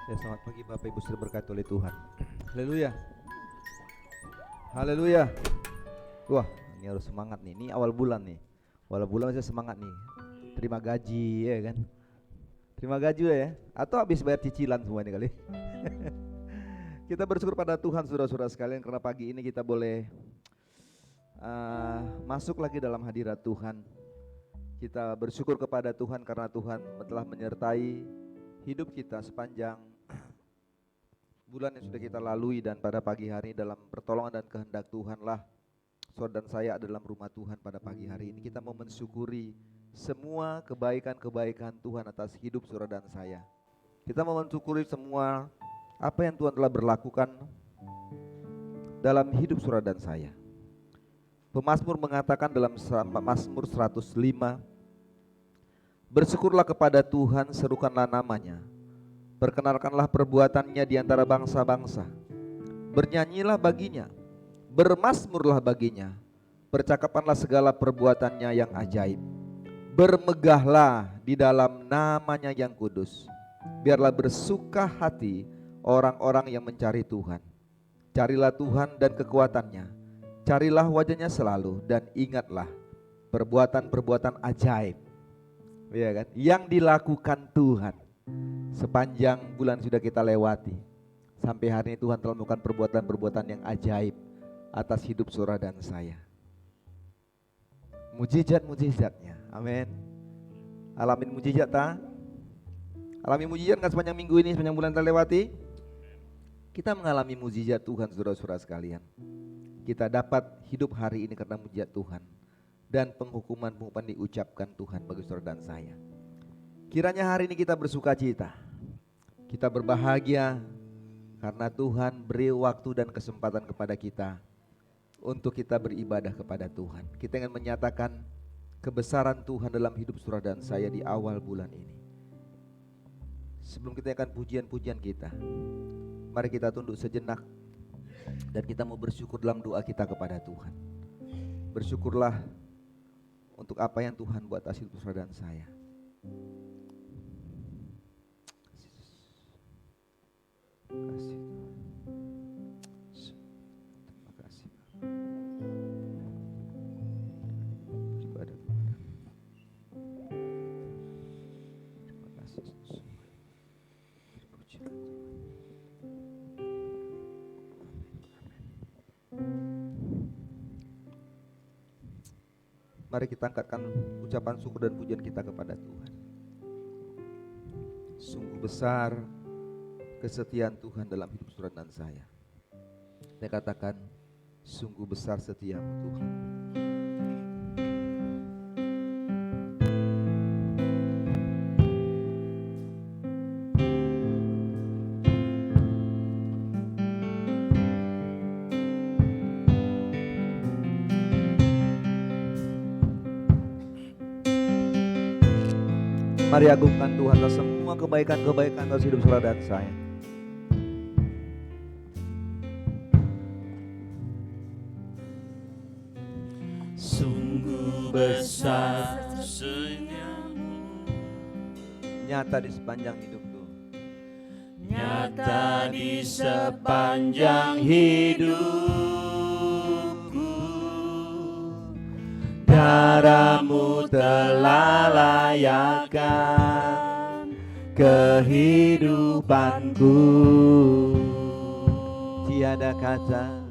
Ya, selamat pagi Bapak Ibu sudah berkati oleh Tuhan. Haleluya. Haleluya. Wah, ini harus semangat nih. Ini awal bulan nih. Awal bulan masih semangat nih. Terima gaji ya kan. Terima gaji ya. Atau habis bayar cicilan semua ini kali. Kita bersyukur pada Tuhan saudara-saudara sekalian karena pagi ini kita boleh masuk lagi dalam hadirat Tuhan. Kita bersyukur kepada Tuhan karena Tuhan telah menyertai hidup kita sepanjang bulan yang sudah kita lalui, dan pada pagi hari dalam pertolongan dan kehendak Tuhanlah saudara dan saya ada dalam rumah Tuhan. Pada pagi hari ini kita mau mensyukuri semua kebaikan-kebaikan Tuhan atas hidup saudara dan saya. Kita mau mensyukuri semua apa yang Tuhan telah berlakukan dalam hidup saudara dan saya. Pemazmur mengatakan dalam Mazmur 105, bersyukurlah kepada Tuhan, serukanlah namanya, perkenalkanlah perbuatannya di antara bangsa-bangsa, bernyanyilah baginya, bermazmurlah baginya, percakapanlah segala perbuatannya yang ajaib, bermegahlah di dalam namanya yang kudus, biarlah bersuka hati orang-orang yang mencari Tuhan. Carilah Tuhan dan kekuatannya, carilah wajahnya selalu, dan ingatlah perbuatan-perbuatan ajaib, ya kan, yang dilakukan Tuhan sepanjang bulan sudah kita lewati. Sampai hari ini Tuhan telah melakukan perbuatan-perbuatan yang ajaib atas hidup saudara dan saya. Mujizat-mujizatnya, amin. Alamin mujizat tak? Alami mujizat kan sepanjang minggu ini, sepanjang bulan kita lewati? Kita mengalami mujizat Tuhan saudara-saudara sekalian. Kita dapat hidup hari ini karena mujizat Tuhan, dan penghukuman-penghukuman diucapkan Tuhan bagi saudara dan saya. Kiranya hari ini kita bersuka cita, kita berbahagia karena Tuhan beri waktu dan kesempatan kepada kita untuk kita beribadah kepada Tuhan. Kita ingin menyatakan kebesaran Tuhan dalam hidup saudara dan saya di awal bulan ini. Sebelum kita akan pujian-pujian kita, mari kita tunduk sejenak dan kita mau bersyukur dalam doa kita kepada Tuhan. Bersyukurlah untuk apa yang Tuhan buat atas hidup saudara dan saya. Terima kasih Tuhan. Terima kasih. Beribadah kepada. Terima kasih Yesus. Dipujikan Tuhan. Mari kita angkatkan ucapan syukur dan pujian kita kepada Tuhan. Sungguh besar kesetiaan Tuhan dalam hidup saudara dan saya. Saya katakan, sungguh besar setiamu Tuhan. Mari agungkan Tuhan atas semua kebaikan-kebaikan atas hidup saudara dan saya. Sungguh besar senyummu, Nyata di sepanjang hidupku, nyata di sepanjang hidupku. Darahmu telah layakkan kehidupanku. tiada kata,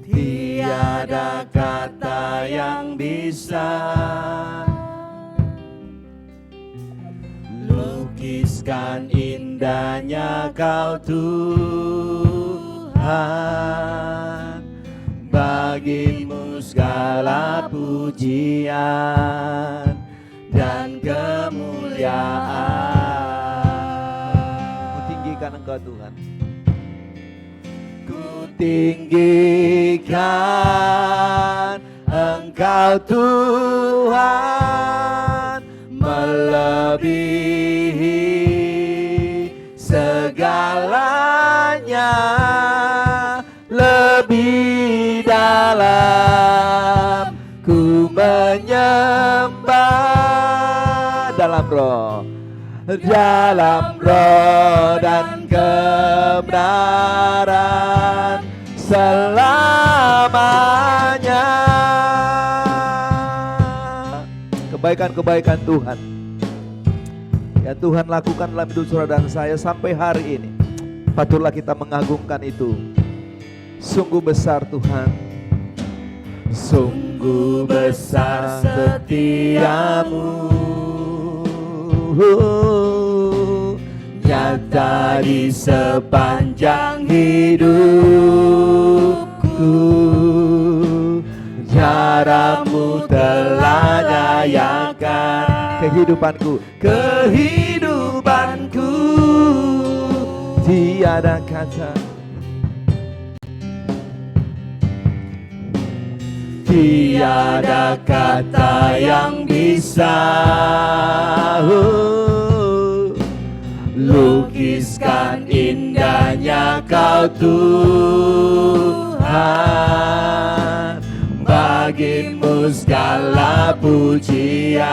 tiada kata yang bisa lukiskan indahnya Kau Tuhan. Bagimu segala pujian dan kemuliaan. kutinggikan Engkau Tuhan. Tinggikan Engkau Tuhan, melebihi segalanya, lebih dalam ku menyembah. dalam roh, dalam roh dan kebenaran selamanya. Kebaikan-kebaikan Tuhan yang Tuhan lakukan dalam hidup saudara dan saya sampai hari ini, patutlah kita mengagungkan itu. Sungguh besar Tuhan, sungguh besar setiamu, nyata di sepanjang hidupku. Jaramu telah nyayakan kehidupanku, kehidupanku. Tiada kata, tiada kata yang bisa lukiskan indahnya Kau Tuhan. Bagimu segala pujian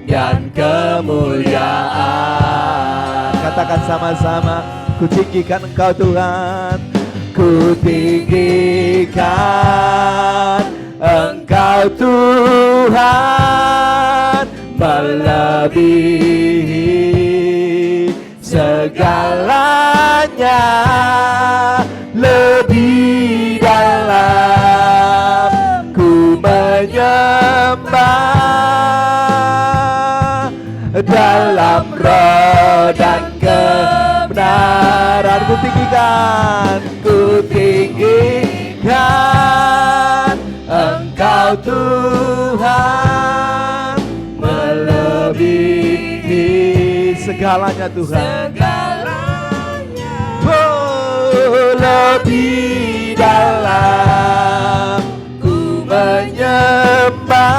dan kemuliaan. Katakan sama-sama, ku tinggikan Engkau Tuhan, ku tinggikan Engkau Tuhan, melebihi segalanya, lebih dalam ku menyembah, dalam roh dan kebenaran. Ku tinggikan, ku tinggikan Engkau Tuhan, melebihi segalanya Tuhan, oh, lebih dalam ku menyembah,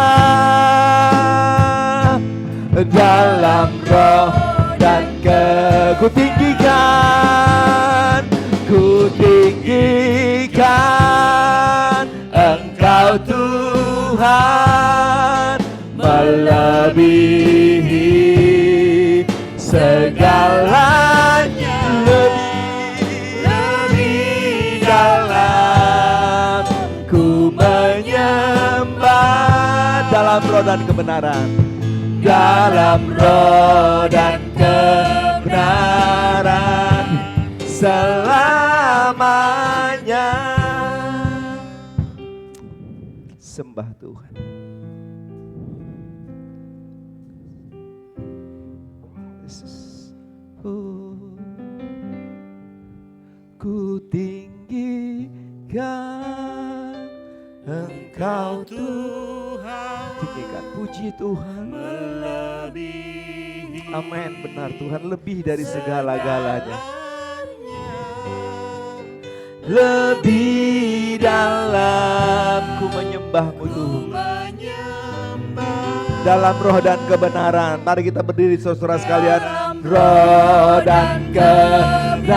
dalam roh dan ku tinggikan, ku tinggikan Engkau Tuhan, melebihi segalanya, lebih dalam ku menyembah, dalam roh dan kebenaran, dalam roh dan kebenaran selamanya. Sembah Tuhan. Yesus. Ku tinggikan Engkau Tuhan, tinggikan, puji Tuhan, melebihi. Amin, benar Tuhan, lebih dari segala-galanya, lebih dalam ku menyembahmu Tuhan, dalam roh dan kebenaran. Mari kita berdiri saudara sekalian, roh dan kebenaran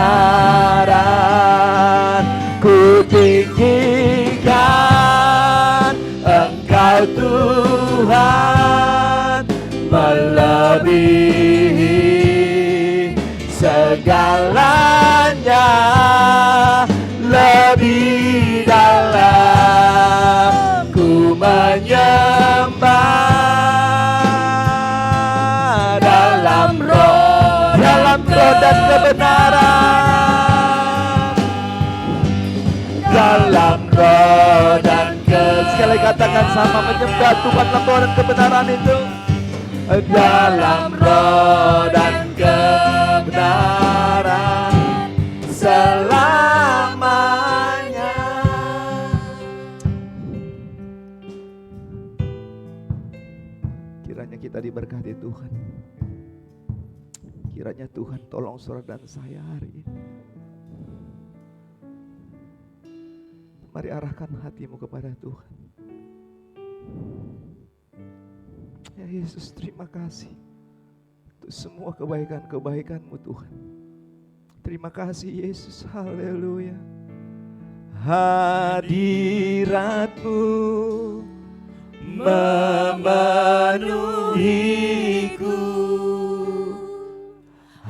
ku tinggikan Engkau Tuhan, melebihi segalanya, lebih dalam ku menyembah, dalam roh dan kebenaran, dalam roh dan sekali katakan sama, menyembah Tuhan dalam roh dan kebenaran itu, dalam roh dan kebenaran selamanya. Kiranya kita diberkati Tuhan. Kiranya Tuhan tolong saudara dan saya hari ini. Mari arahkan hatimu kepada Tuhan. Ya Yesus, terima kasih untuk semua kebaikan-kebaikan-Mu Tuhan. Terima kasih Yesus, haleluya. Hadirat-Mu memenuhi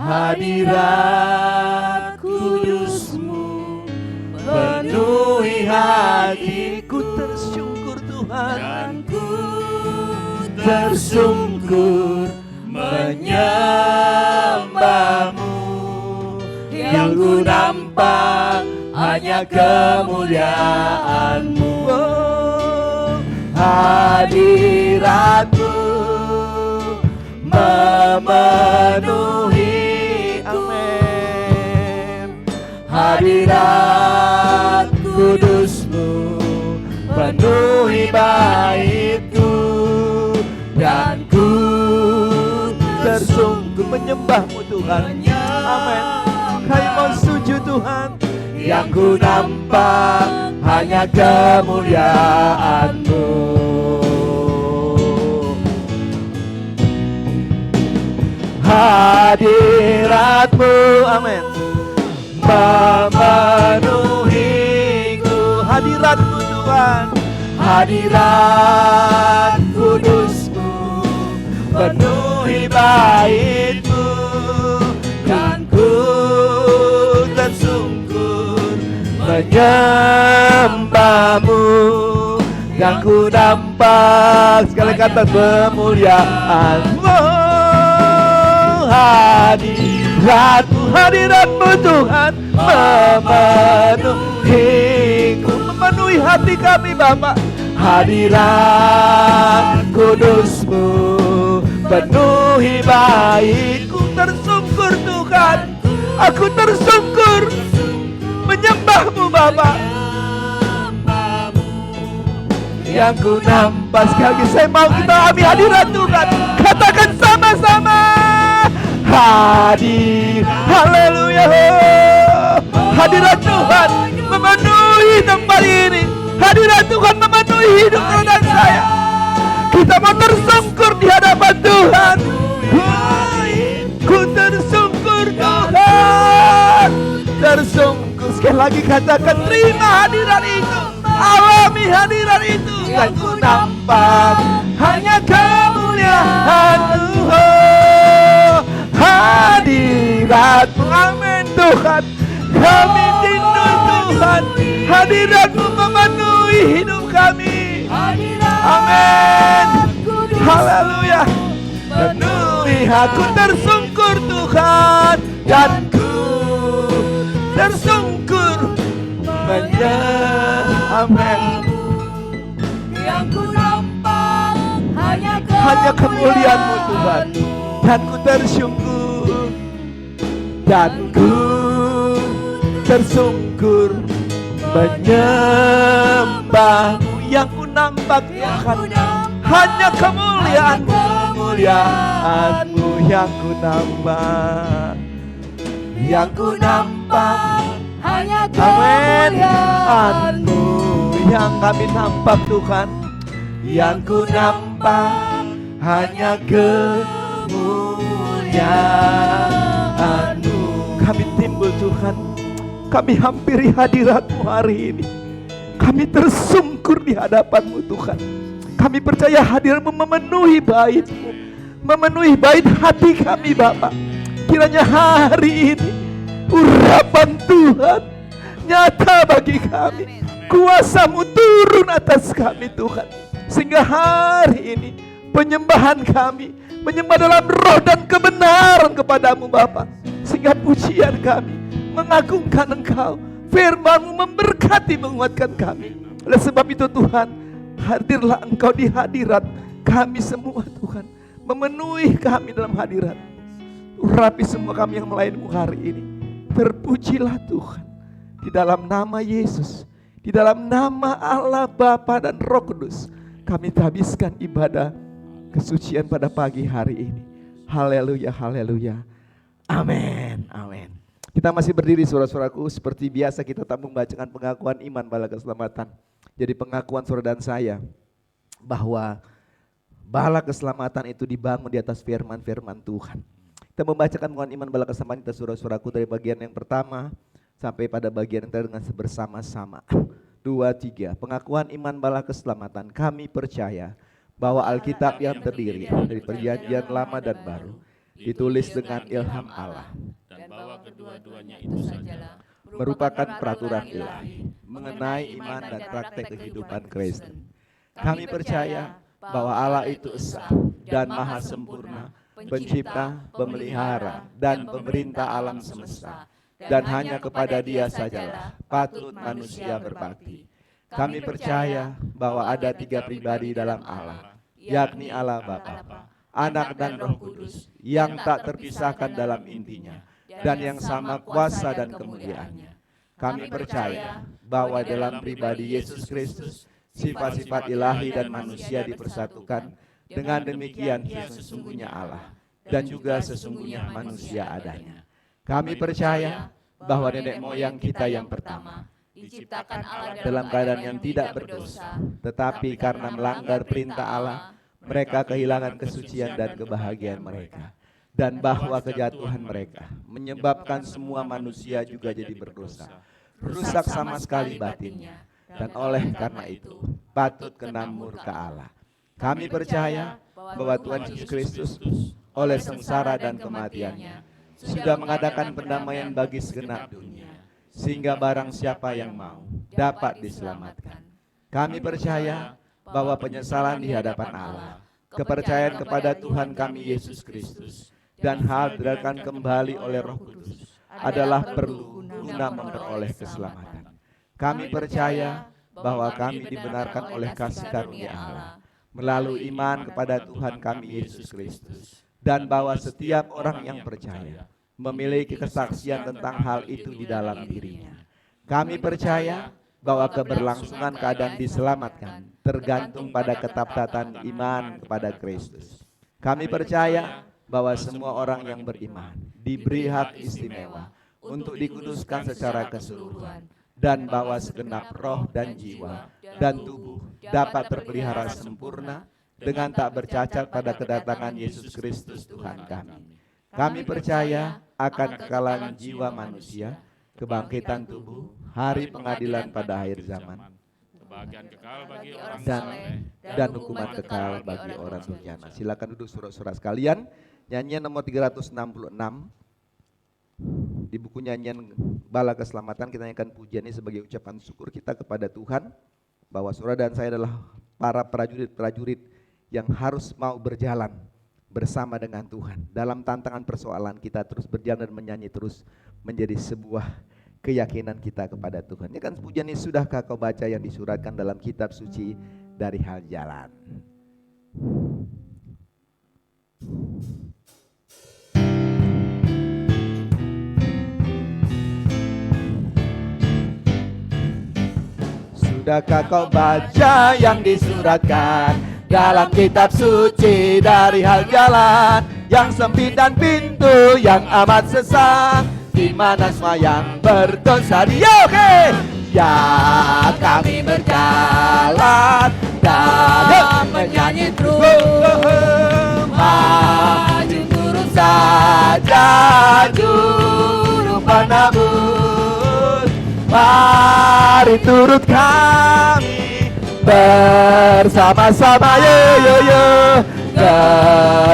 hadirat kudus-Mu penuhi hatiku, tersungkur Tuhan, dan ku tersungkur menyembah-Mu. Yang ku nampak hanya kemuliaan-Mu. Hadirat-Mu memenuhi, amin. Hadirat kudus-Mu penuhi baitku, dan ku tersungkur menyembah-Mu Tuhan, amin. Kami mau sujud Tuhan. Yang ku nampak hanya kemuliaan-Mu. Hadirat-Mu, Amin. memenuhiku. Hadirat-Mu Tuhan, Hadirat kudus-Mu penuhi baitku, dan ku tersungkur menyembah-Mu. Yang ku nampak, sekali kata, kemuliaan-Mu. Hadirat-Mu, hadirat-Mu Tuhan memenuhiku, memenuhi hati kami Bapa. Hadirat kudus-Mu penuhi baitku, Tersungkur Tuhan, aku tersungkur menyembah-Mu Bapa. yang ku nampak. Sekali lagi saya mau kita alami hadirat Tuhan. Katakan sama-sama. Hadir, haleluya. Hadirat Tuhan memenuhi tempat ini. Hadirat Tuhan memenuhi hidup dan saya. Kita mau tersungkur di hadapan Tuhan. Ku tersungkur Tuhan, tersungkur. Sekali lagi katakan, terima hadirat itu, alami hadirat itu. Yang ku nampak hanya kemuliaan-Mu. Hadirat-Mu, amin Tuhan. Kami rindu Tuhan, hadirat-Mu memenuhi hidup kami. Amin, haleluya. Penuhi aku tersungkur Tuhan, dan ku tersungkur amin. yang ku nampak Hanya kemuliaan-Mu Tuhan, dan ku tersungkur, dan ku tersungkur menyembah-Mu. Yang ku nampak Tuhan, hanya kemuliaan-Mu, kemuliaan-Mu yang ku nampak, yang ku nampak hanya kemuliaan-Mu yang kami nampak Tuhan, yang ku nampak hanya kemuliaan-Mu. Kami timbul Tuhan, kami hampiri hadirat-Mu hari ini. Kami tersungkur di hadapan-Mu Tuhan. Kami percaya hadirat-Mu memenuhi bait-Mu, memenuhi bait hati kami Bapa. Kiranya hari ini urapan Tuhan nyata bagi kami. Kuasa-Mu turun atas kami Tuhan, sehingga hari ini penyembahan kami menyembah dalam roh dan kebenaran kepadamu Bapa, sehingga pujian kami mengagungkan Engkau, firman-Mu memberkati, menguatkan kami. Oleh sebab itu Tuhan, hadirlah Engkau di hadirat kami semua Tuhan, memenuhi kami dalam hadirat. Urapi semua kami yang melayani-Mu hari ini. Terpujilah Tuhan, di dalam nama Yesus, di dalam nama Allah Bapa dan Roh Kudus, kami habiskan ibadah kesucian pada pagi hari ini. Haleluya, haleluya. Amin, amin. Kita masih berdiri saudara-saudaraku, seperti biasa kita tampung membacakan pengakuan iman bala keselamatan. Jadi pengakuan saudara dan saya bahwa bala keselamatan itu dibangun di atas firman-firman Tuhan. Kita membacakan pengakuan iman bala keselamatan kita saudara-saudaraku dari bagian yang pertama sampai pada bagian yang terakhir dengan bersama-sama. 2, 3. Pengakuan iman bala keselamatan. Kami percaya bahwa Alkitab yang terdiri dari perjanjian lama dan baru ditulis dengan ilham Allah, dan bahwa kedua-duanya itu sajalah merupakan peraturan ilahi mengenai iman dan praktek kehidupan Kristen. Kami percaya bahwa Allah itu esa dan maha sempurna, pencipta, pemelihara, dan pemerintah alam semesta, dan hanya kepada Dia sajalah patut manusia berbakti. Kami percaya bahwa ada 3 pribadi dalam Allah, yakni Allah Bapa, Anak dan Roh Kudus, yang tak terpisahkan dalam intinya, dan yang sama kuasa dan kemuliaannya. Kami percaya bahwa dalam pribadi Yesus Kristus, sifat-sifat ilahi dan manusia dipersatukan. Dengan demikian Ia sesungguhnya Allah dan juga sesungguhnya manusia adanya. Kami percaya bahwa nenek moyang kita yang pertama diciptakan Allah dalam keadaan yang tidak berdosa, tetapi karena melanggar perintah Allah, mereka kehilangan kesucian dan kebahagiaan mereka. Dan bahwa kejatuhan mereka menyebabkan semua manusia juga jadi berdosa, rusak sama sekali batinnya, dan oleh karena itu patut kena murka Allah. Kami percaya bahwa Tuhan Yesus Kristus oleh sengsara dan kematiannya sudah mengadakan pendamaian bagi segenap dunia, sehingga barang siapa yang mau dapat diselamatkan. Kami percaya bahwa penyesalan di hadapan Allah, kepercayaan kepada Tuhan kami Yesus Kristus, dan hadirkan kembali oleh Roh Kudus adalah perlu guna memperoleh keselamatan. Kami percaya bahwa kami dibenarkan oleh kasih karunia Allah melalui iman kepada Tuhan kami Yesus Kristus, dan bahwa setiap orang yang percaya memiliki kesaksian tentang hal itu di dalam dirinya. Kami percaya bahwa keberlangsungan keadaan diselamatkan tergantung pada ketapatan iman kepada Kristus. Kami percaya bahwa semua orang yang beriman diberi hak istimewa untuk dikuduskan secara keseluruhan, dan bahwa segenap roh dan jiwa dan tubuh dapat terpelihara sempurna dengan tak bercacat pada kedatangan Yesus Kristus Tuhan kami. Kami percaya akan kekalahan jiwa manusia, kebangkitan tubuh, hari pengadilan pada akhir zaman, kebahagiaan kekal bagi orang dan saleh, dan hukuman kekal bagi orang durjana. Silakan duduk saudara-saudara sekalian. Nyanyian nomor 366 di buku nyanyian Bala Keselamatan, kita nyanyikan pujian ini sebagai ucapan syukur kita kepada Tuhan bahwa saudara dan saya adalah para prajurit-prajurit yang harus mau berjalan bersama dengan Tuhan dalam tantangan persoalan. Kita terus berjalan dan menyanyi terus menjadi sebuah keyakinan kita kepada Tuhan. Ini kan pujian ini sudahkah kau baca yang disuratkan dalam kitab suci dari hal jalan. Sudahkah kau baca yang disuratkan dalam kitab suci dari hal jalan, yang sempit dan pintu yang amat sesak, di mana semua yang berdosa dia ya kami berjalan dan menyanyi terus, maju turun saja juru penebus, mari turut kami bersama-sama ke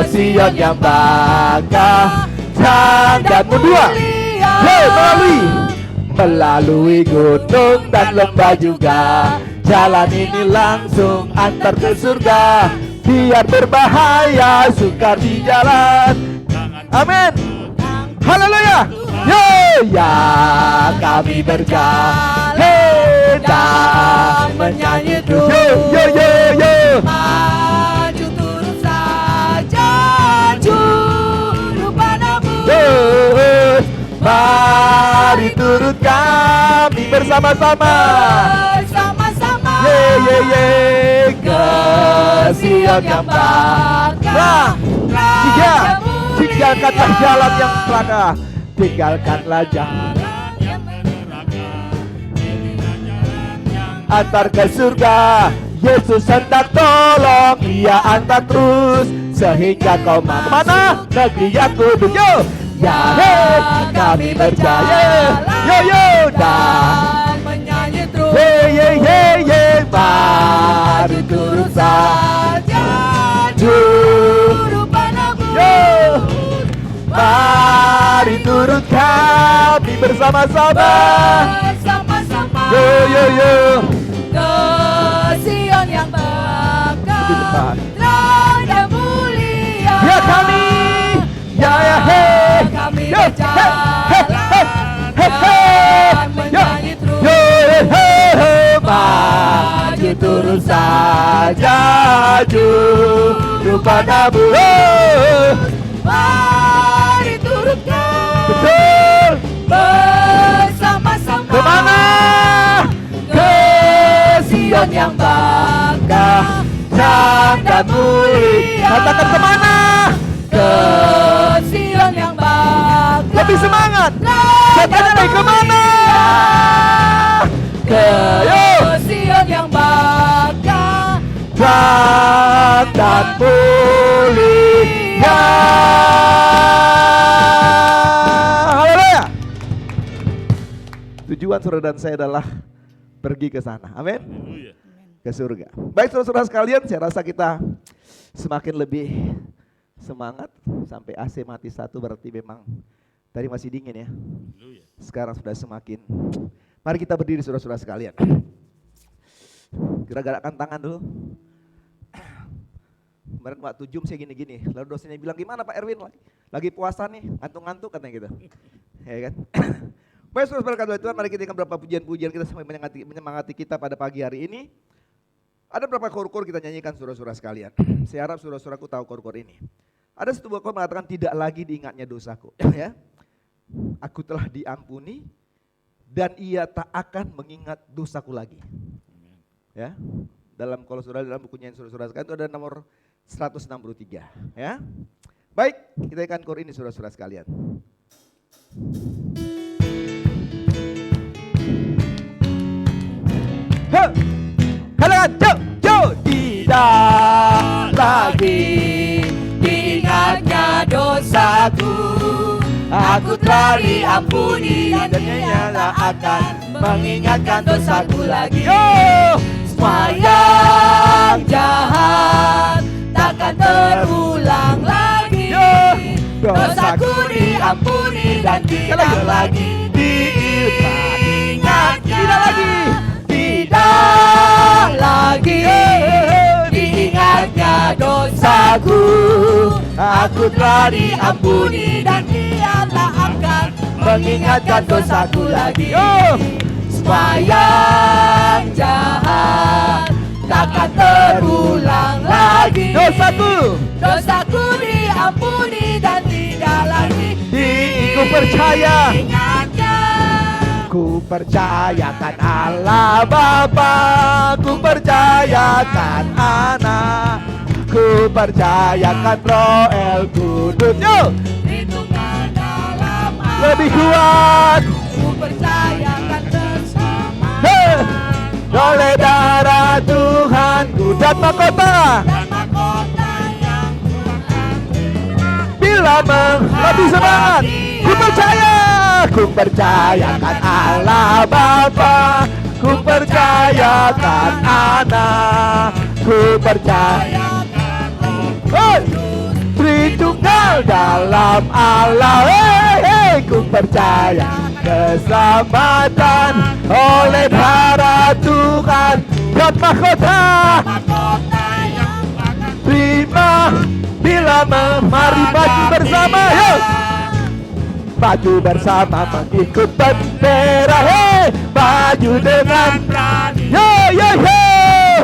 Sion yang bakal dan melalui gunung dan lembah juga, jalan ini langsung antar ke surga, biar berbahaya sukar di jalan. Amin, haleluya. Yo ya kami berjalan dan menyanyi terus, yo maju turun saja juru penebus, mari turut kami bersama-sama ke Sion yang bakal. Tinggalkanlah jalan yang celaka, tinggalkanlah jalan yang neraka, inilah jalan yang antar ke surga. Yesus hendak tolong, Ia antar terus sehingga kau mau mana negeri yang kudus. Kami berjaya, dan menyanyi terus, mari turut saja juru penebus, kami bersama-sama. Bersama-sama Yo yo yo. ke Sion yang Lebih depan. megah, terang dan mulia. Ya kami, ya ya hey. Kami Yo, berjalan dan menyanyi terus. Yo hey hey. Maju turun saja juru padamu. Mari turutkan Betul. bersama-sama Kemana? ke Sion yang megah, terang dan mulia. Katakan kemana? Ke Sion yang megah, Lebih semangat. terang Katakan dan lagi kemana? Ke Yo. Sion yang megah, Terang dan mulia. Haleluya. Tujuan saudara dan saya adalah pergi ke sana. Amin. Haleluya. Ke surga. Baik saudara-saudara sekalian, saya rasa kita semakin lebih semangat. Sampai AC mati satu berarti memang tadi masih dingin ya. Haleluya. Sekarang sudah semakin. Mari kita berdiri saudara-saudara sekalian. Gerak-gerakkan tangan dulu. Kemarin waktu Zoom saya gini-gini, lalu dosennya bilang gimana Pak Erwin lagi puasa nih, ngantuk-ngantuk katanya gitu. Ya kan? Baik saudara-saudara Tuhan, mari kita dengarkan beberapa pujian-pujian kita sampai menyemangati kita pada pagi hari ini. Ada beberapa kor-kor kita nyanyikan saudara-saudara sekalian. Saya harap saudara-saudaraku tahu kor-kor ini. Ada satu kor mengatakan tidak lagi diingatnya dosaku. Ya. Aku telah diampuni dan ia tak akan mengingat dosaku lagi. Ya. Dalam kalau saudara dalam bukunya yang saudara-saudara sekalian itu ada nomor 163. Ya. Baik, kita ikan kor ini saudara-saudara sekalian. Katakan, tidak lagi diingatnya dosaku. Aku telah diampuni dan dia tak akan mengingatkan dosaku lagi. Semua yang jahat takkan terulang lagi. Dosaku diampuni dan tidak lagi diingatnya. Tidak lagi. Tidak lagi diingatnya dosaku. Aku telah diampuni dan dia tak akan mengingatkan dosaku lagi. Semua yang jahat takkan terulang lagi. Dosaku diampuni dan tidak lagi Ku percaya. diingatnya. Ku percayakan Allah Bapa, ku percayakan Anak, ku percayakan Roh El Kudus. Yo, Perhitungan dalam hati. lebih kuat. Ku percayakan bersama Oleh darah Tuhanku dan mahkota. dan mahkota yang Tuhan Bila lebih semangat. Ku percayakan Allah Bapa, ku percayakan Anak, ku percayakan Tritunggal dalam Allah. Ku percaya keselamatan oleh darah Tuhan dan mahkota. mahkota yang akan Terima bila mari maju bersama. Yo, maju bersama mengikut bendera. Maju dengan berani. yo yo yo.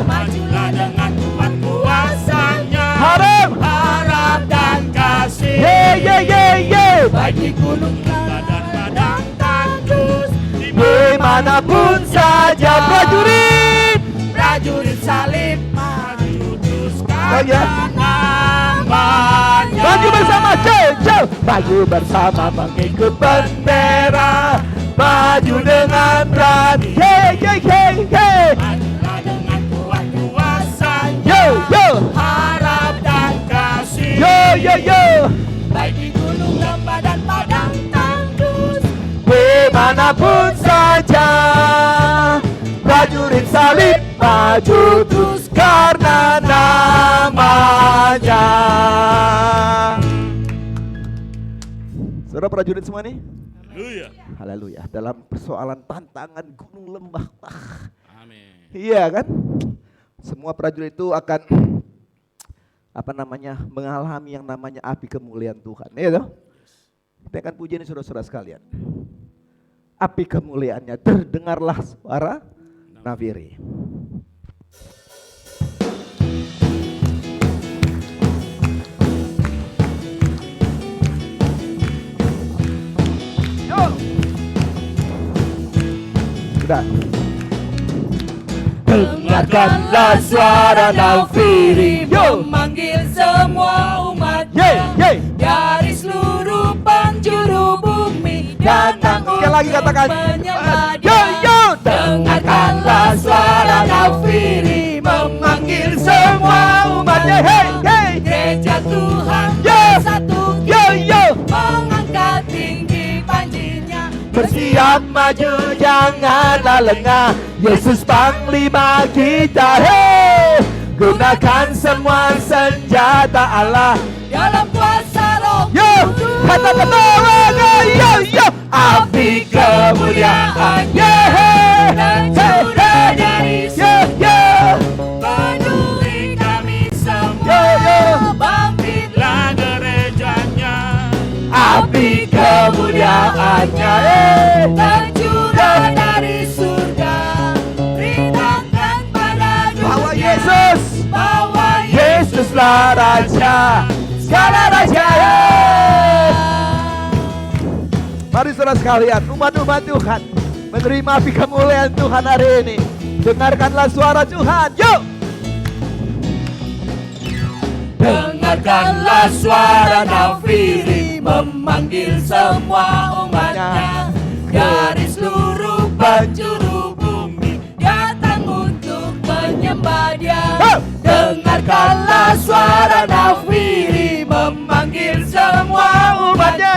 Majulah dengan kuat kuasanya. Harap. Harap dan kasih. Ye ye ye ye. bagi gunung Dan padang tandus. Dimanapun saja prajurit. prajurit salib Maju terus Oh, ya. namanya. Maju bersama jauh. Maju bersama mengikut bendera. Maju dengan berani. Ye ye ye ye. Majulah dengan kuat kuasanya. Yo yo. Harap dan kasih. Yo yo yo. baik di gunung lembah dan padang tandus. Dimanapun saja prajurit salib maju terus karena namanya. Saudara prajurit semua nih? Haleluya. haleluya. Dalam persoalan tantangan gunung lembah. Amin. Iya kan? Semua prajurit itu akan mengalami yang namanya api kemuliaan Tuhan. Iya toh? Kita akan puji ini saudara-saudara sekalian. Api kemuliaannya, terdengarlah suara nafiri. Yo. Sudah. Dengarkanlah suara nafiri memanggil semua umatnya dari seluruh penjuru bumi datang Sekali lagi katakan, menyembah yo yo. Dengarkanlah suara nafiri memanggil semua umatnya. Gereja Tuhan bersatu kini mengangkat tinggi panjinya. Bersiap maju janganlah lengah, Yesus Panglima kita. Gunakan semua senjata Allah Dalam kuasa Roh yo. Kudus. Katakan yo yo. Api kemuliaannya Tercurah dari surga, Penuhi kami semua. yo. Bangkitlah gerejanya. Api kemuliaannya tercurah dari surga. Beritakan pada bahwa dunia Yesus, bahwa Yesuslah Raja segala raja. Mari saudara sekalian, umat-umat Tuhan menerima api kemuliaan Tuhan hari ini. Dengarkanlah suara Tuhan, yuk. Dengarkanlah suara nafiri memanggil semua umatnya dari seluruh penjuru bumi datang untuk menyembah Dia. Dengarkanlah suara nafiri memanggil semua umatnya.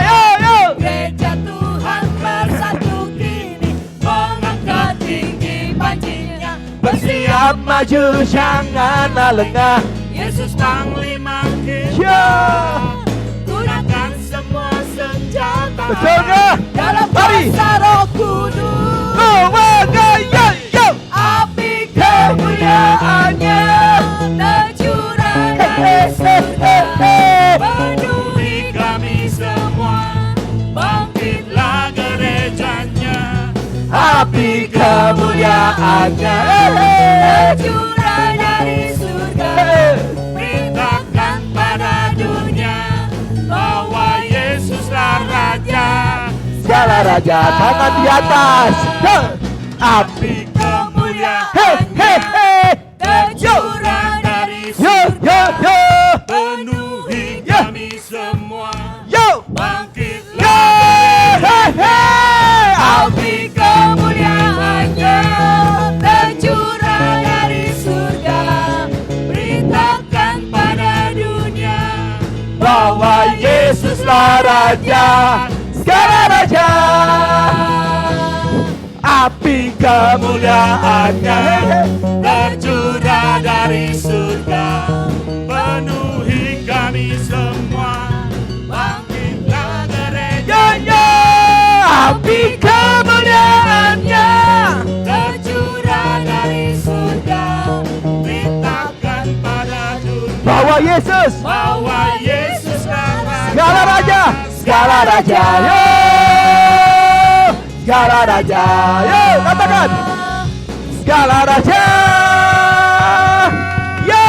Gereja Tuhan bersatu kini mengangkat tinggi panjinya. Bersiap maju janganlah lengah. Yesus Panglima kita. Ya, Gunakan semua senjata. betul nggak? Dalam Mari. kuasa Roh Kudus. Yo. Api kemuliaannya tercurah dari surga. Penuhi Kami semua. Bangkitlah gerejanya. Api kemuliaannya tercurah dari surga. Beritakan pada dunia bahwa Yesuslah Raja. segala raja, tangan di atas. Api Kemuliaannya tercurah dari surga. Penuhi kami semua. Bangkitlah Api kemuliaannya tercurah dari surga. Beritakan pada dunia bahwa Yesuslah Raja segala raja. Api kemuliaannya tercurah dari surga. Penuhi kami semua. Bangkitlah gereja. api kemuliaannya tercurah dari surga. Beritakan pada dunia bahwa Yesus bahwa Yesuslah segala raja, segala raja, yo, segala raja, yo, katakan, segala raja, yo.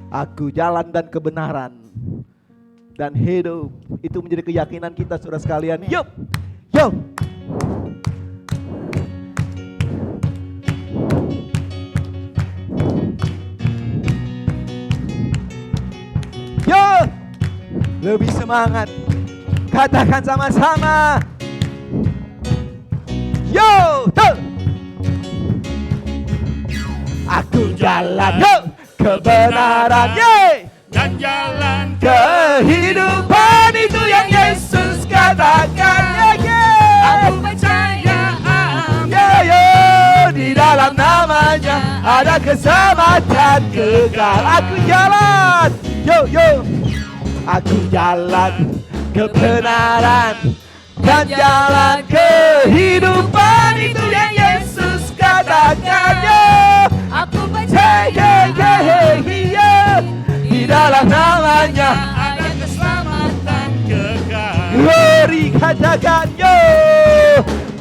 Aku jalan dan kebenaran dan hidup, itu menjadi keyakinan kita saudara sekalian. Yup, yo. Yo, lebih semangat. Katakan sama-sama. Yo, tuh. Aku jalan, yo, kebenaran, ye. dan jalan Kehidupan itu yang Yesus katakan, ye, ye. aku percaya Yo, yo, di dalam namanya ada keselamatan kekal. Aku jalan, yo, yo. Aku jalan, kebenaran, dan jalan kehidupan. Itu yang Yesus katakan. Aku Hey, hey, hey, hey, hey. Di dalam namanya ada keselamatan kekal. glory, katakan yo.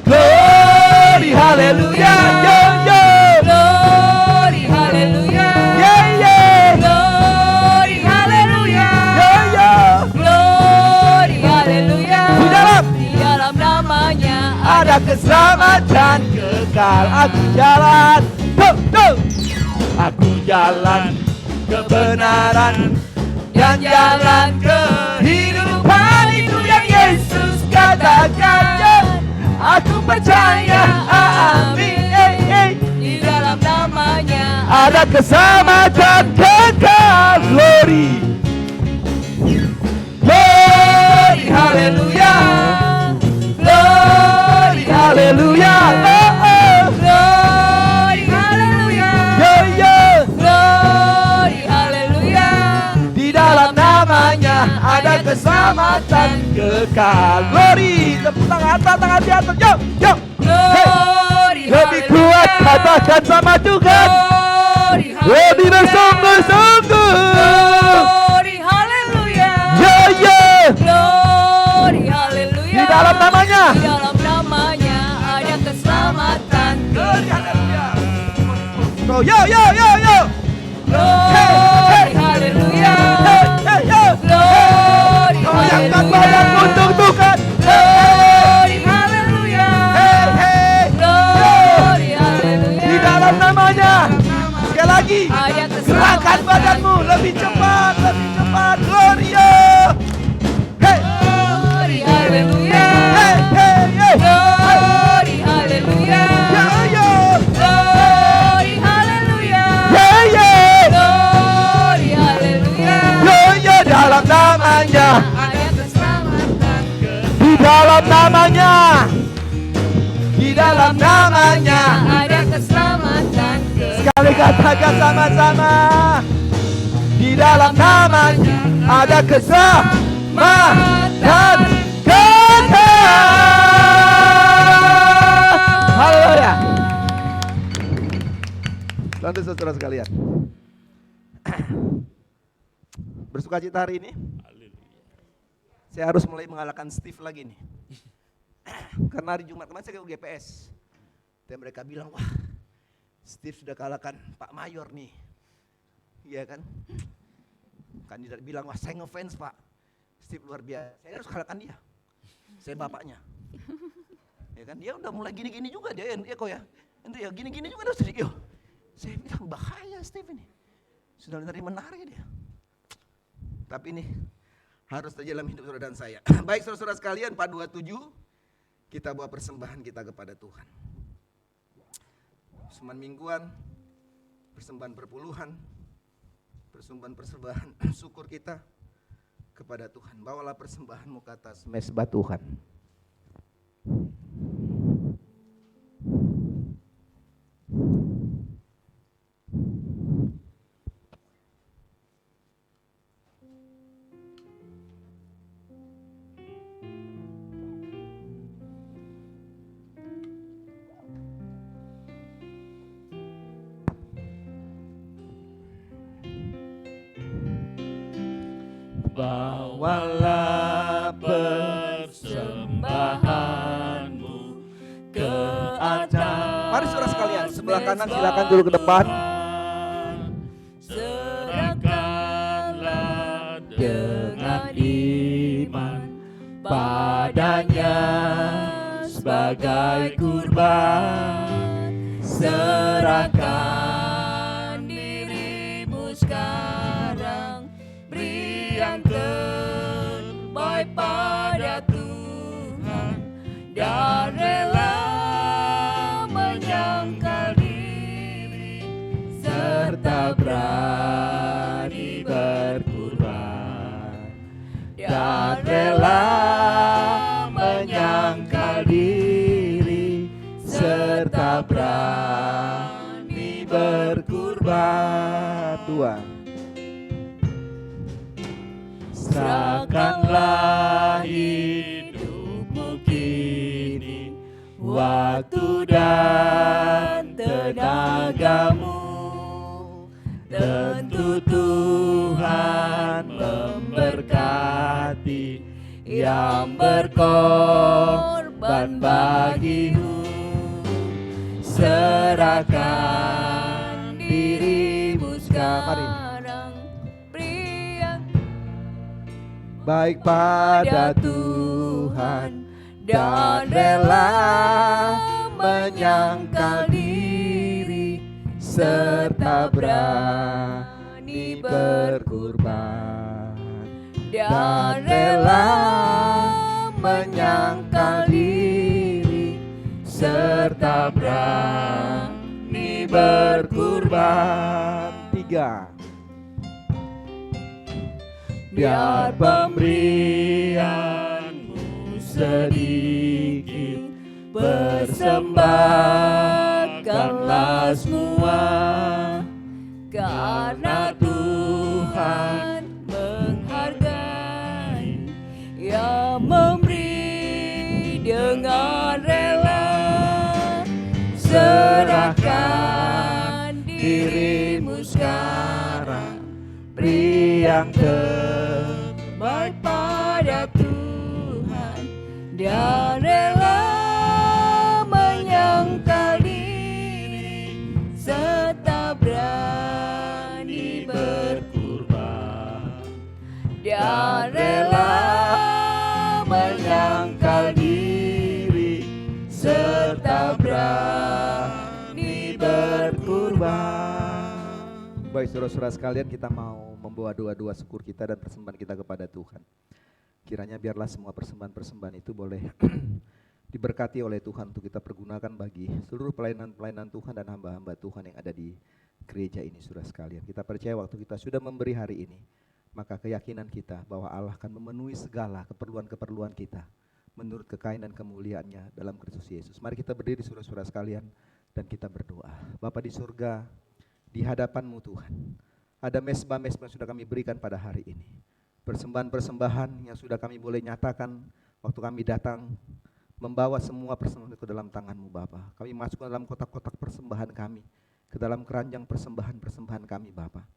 Glory, haleluya, yo, yo. Glory haleluya Yeah, yeah. Glory haleluya Yo, yo. Glory haleluya Di dalam namanya ada keselamatan kekal. Aku jalan, tuh, tuh. Aku jalan kebenaran dan jalan kehidupan. Itu yang Yesus katakan. Aku percaya, amin. di dalam namanya Ada keselamatan kekal. Glory, glory, haleluya. Glory, haleluya. Glory haleluya Yo, yo. Glory haleluya Di dalam namanya ada keselamatan kekal. Glory, tepuk tangan atas, tangan di atas. Yo, yo. Glory Lebih kuat katakan sama Tuhan. Glory Lebih bersungguh-sungguh. Glory haleluya Yo, yo. Glory haleluya Di dalam namanya. Di dalam namanya ada keselamatan Glory, haleluya. Oh, yo, yo, yo, yo. Glory haleluya Hey, yo. Glory Goyangkan haleluya badanmu untuk Tuhan. Glory haleluya Hey, hey. Glory haleluya Di dalam namanya. Sekali lagi. ada Gerakan badanmu lebih cepat, lebih cepat. Gloria. Hey, Glory haleluya hey, hey, hey. Glory haleluya Yo, yo. Glory haleluya Yeah, yeah. Glory haleluya Yo, yo. Dalam namanya. ada keselamatan Di dalam namanya. Di dalam namanya. ada keselamatan Sekali katakan sama-sama. Di dalam namanya ada keselamatan kekal. Haleluya. Tentu saudara sekalian. Bersuka cita hari ini. Saya harus mulai mengalahkan Steve lagi nih. Karena hari Jumat kemarin saya ke UGPS. Dan mereka bilang, wah, Steve sudah kalahkan Pak Mayor nih. Iya kan? Kandidat bilang, wah saya ngefans Pak. Steve luar biasa. Saya harus kalahkan dia. Saya bapaknya. Ya kan? Dia udah mulai gini-gini juga dia. Ya kok ya. Itu ya gini-gini juga udah sedikit. Saya bilang bahaya Steve ini. Sudah menerima menarik dia. Tapi ini harus terjadi dalam hidup saudara dan saya. Baik saudara-saudara sekalian, 427 kita bawa persembahan kita kepada Tuhan. Persembahan mingguan, persembahan perpuluhan, persembahan syukur kita kepada Tuhan. Bawalah persembahanmu ke atas mezbah Tuhan. Bawalah persembahanmu ke atas. Mari saudara sekalian, sebelah kanan silakan dulu ke depan. Serahkanlah dengan iman padanya sebagai kurban. Serahkan dirimu sekarang, beri yang terbaik pada Tuhan, dan rela menyangkal diri serta berani berkurban, dan rela menyangkal diri serta berani berkurban. Dua. Serahkanlah waktu dan tenagamu. Tentu Tuhan memberkati yang berkorban bagimu. Serahkan dirimu sekarang, pria Baik pada Tuhan dan rela menyangkal diri serta berani berkorban, dan rela menyangkal diri serta berani berkorban. 3. Biar pemberianmu sedikit, persembahkanlah semua, karena Tuhan menghargai yang memberi dengan rela. Serahkan dirimu sekarang, beri yang terbaik pada Tuhan, dan rela menyangkal diri serta berani berkorban, dan rela menyangkal diri serta berani berkorban. Baik saudara-saudara sekalian, kita mau membawa doa-doa syukur kita dan persembahan kita kepada Tuhan. Kiranya biarlah semua persembahan-persembahan itu boleh diberkati oleh Tuhan untuk kita pergunakan bagi seluruh pelayanan-pelayanan Tuhan dan hamba-hamba Tuhan yang ada di gereja ini, saudara sekalian. Kita percaya waktu kita sudah memberi hari ini, maka keyakinan kita bahwa Allah akan memenuhi segala keperluan-keperluan kita menurut kekayaan dan kemuliaannya dalam Kristus Yesus. Mari kita berdiri saudara-saudara sekalian dan kita berdoa. Bapa di surga, di hadapan-Mu Tuhan, ada mesbah-mesbah yang sudah kami berikan pada hari ini. Persembahan-persembahan yang sudah kami boleh nyatakan waktu kami datang membawa semua persembahan ke dalam tangan-Mu Bapa. Kami masuk ke dalam kotak-kotak persembahan kami, ke dalam keranjang persembahan-persembahan kami Bapa.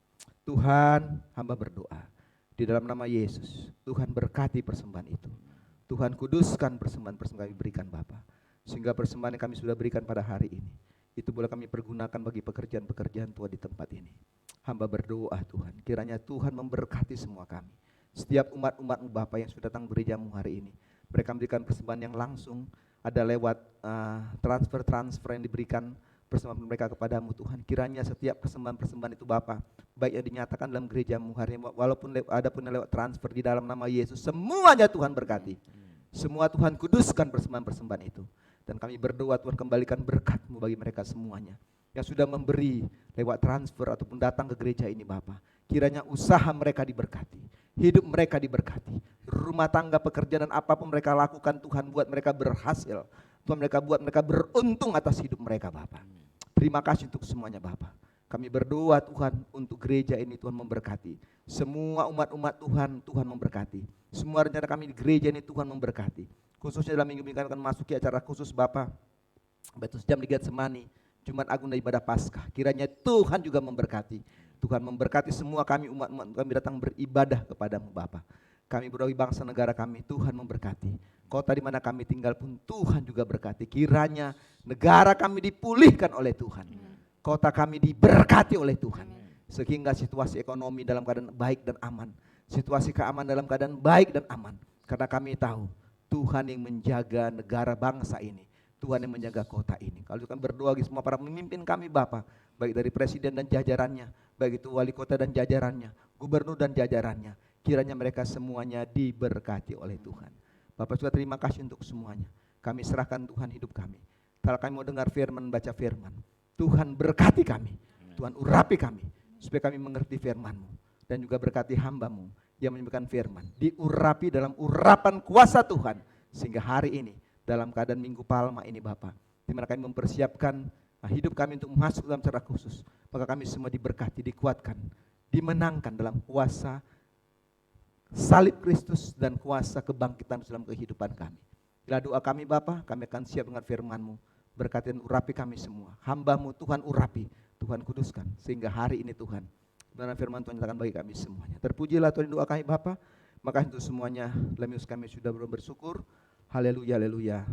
Tuhan, hamba berdoa di dalam nama Yesus, Tuhan berkati persembahan itu. Tuhan kuduskan persembahan-persembahan kami berikan Bapa, sehingga persembahan yang kami sudah berikan pada hari ini itu boleh kami pergunakan bagi pekerjaan-pekerjaan Tuhan di tempat ini. Hamba berdoa Tuhan, kiranya Tuhan memberkati semua kami. Setiap umat-umat-Mu Bapa yang sudah datang gereja-Mu hari ini, mereka memberikan persembahan yang langsung, ada lewat transfer-transfer yang diberikan persembahan mereka kepadamu Tuhan. Kiranya setiap persembahan-persembahan itu Bapa, baik yang dinyatakan dalam gereja-Mu hari ini, walaupun ada pun lewat transfer di dalam nama Yesus, semuanya Tuhan berkati. Semua Tuhan kuduskan persembahan-persembahan itu. Dan kami berdoa Tuhan kembalikan berkat-Mu bagi mereka semuanya yang sudah memberi lewat transfer ataupun datang ke gereja ini Bapa. Kiranya usaha mereka diberkati, hidup mereka diberkati, rumah tangga, pekerjaan dan apapun mereka lakukan Tuhan buat mereka berhasil. Tuhan buat mereka beruntung atas hidup mereka Bapa. Terima kasih untuk semuanya Bapa. Kami berdoa Tuhan untuk gereja ini Tuhan memberkati. Semua umat-umat Tuhan, Tuhan memberkati. Semua rencana kami di gereja ini Tuhan memberkati. Khususnya dalam minggu ini akan masuki acara khusus Bapa, Batu Jam di Getsemani, Jumat Agung dan ibadah Paskah. Kiranya Tuhan juga memberkati. Tuhan memberkati semua kami, umat-umat kami datang beribadah kepadamu Bapa. Kami berdoa bangsa negara kami, Tuhan memberkati. Kota di mana kami tinggal pun Tuhan juga berkati. Kiranya negara kami dipulihkan oleh Tuhan. Kota kami diberkati oleh Tuhan. Sehingga situasi ekonomi dalam keadaan baik dan aman. Situasi keamanan dalam keadaan baik dan aman. Karena kami tahu Tuhan yang menjaga negara bangsa ini. Tuhan yang menjaga kota ini. Kalau kami berdoa bagi semua para pemimpin kami Bapa, baik dari presiden dan jajarannya, baik itu wali kota dan jajarannya, gubernur dan jajarannya, kiranya mereka semuanya diberkati oleh Tuhan. Bapak sudah terima kasih untuk semuanya. Kami serahkan Tuhan hidup kami. Kalau kami mau dengar firman, baca firman, Tuhan berkati kami, Tuhan urapi kami, supaya kami mengerti firman-Mu, dan juga berkati hamba-Mu yang menyampaikan firman, diurapi dalam urapan kuasa Tuhan, sehingga hari ini dalam keadaan Minggu Palma ini Bapa, di mana kami mempersiapkan hidup kami untuk masuk dalam secara khusus, maka kami semua diberkati, dikuatkan, dimenangkan dalam kuasa salib Kristus dan kuasa kebangkitan dalam kehidupan kami. Bila doa kami Bapa, kami akan siap dengan firman-Mu. Berkati dan urapi kami semua. Hamba-Mu Tuhan urapi, Tuhan kuduskan. Sehingga hari ini Tuhan, benar firman Tuhan nyatakan bagi kami semuanya. Terpujilah Tuhan doa kami Bapa. Maka untuk semuanya, dalam Yesus kami sudah bersyukur. Haleluya, haleluya.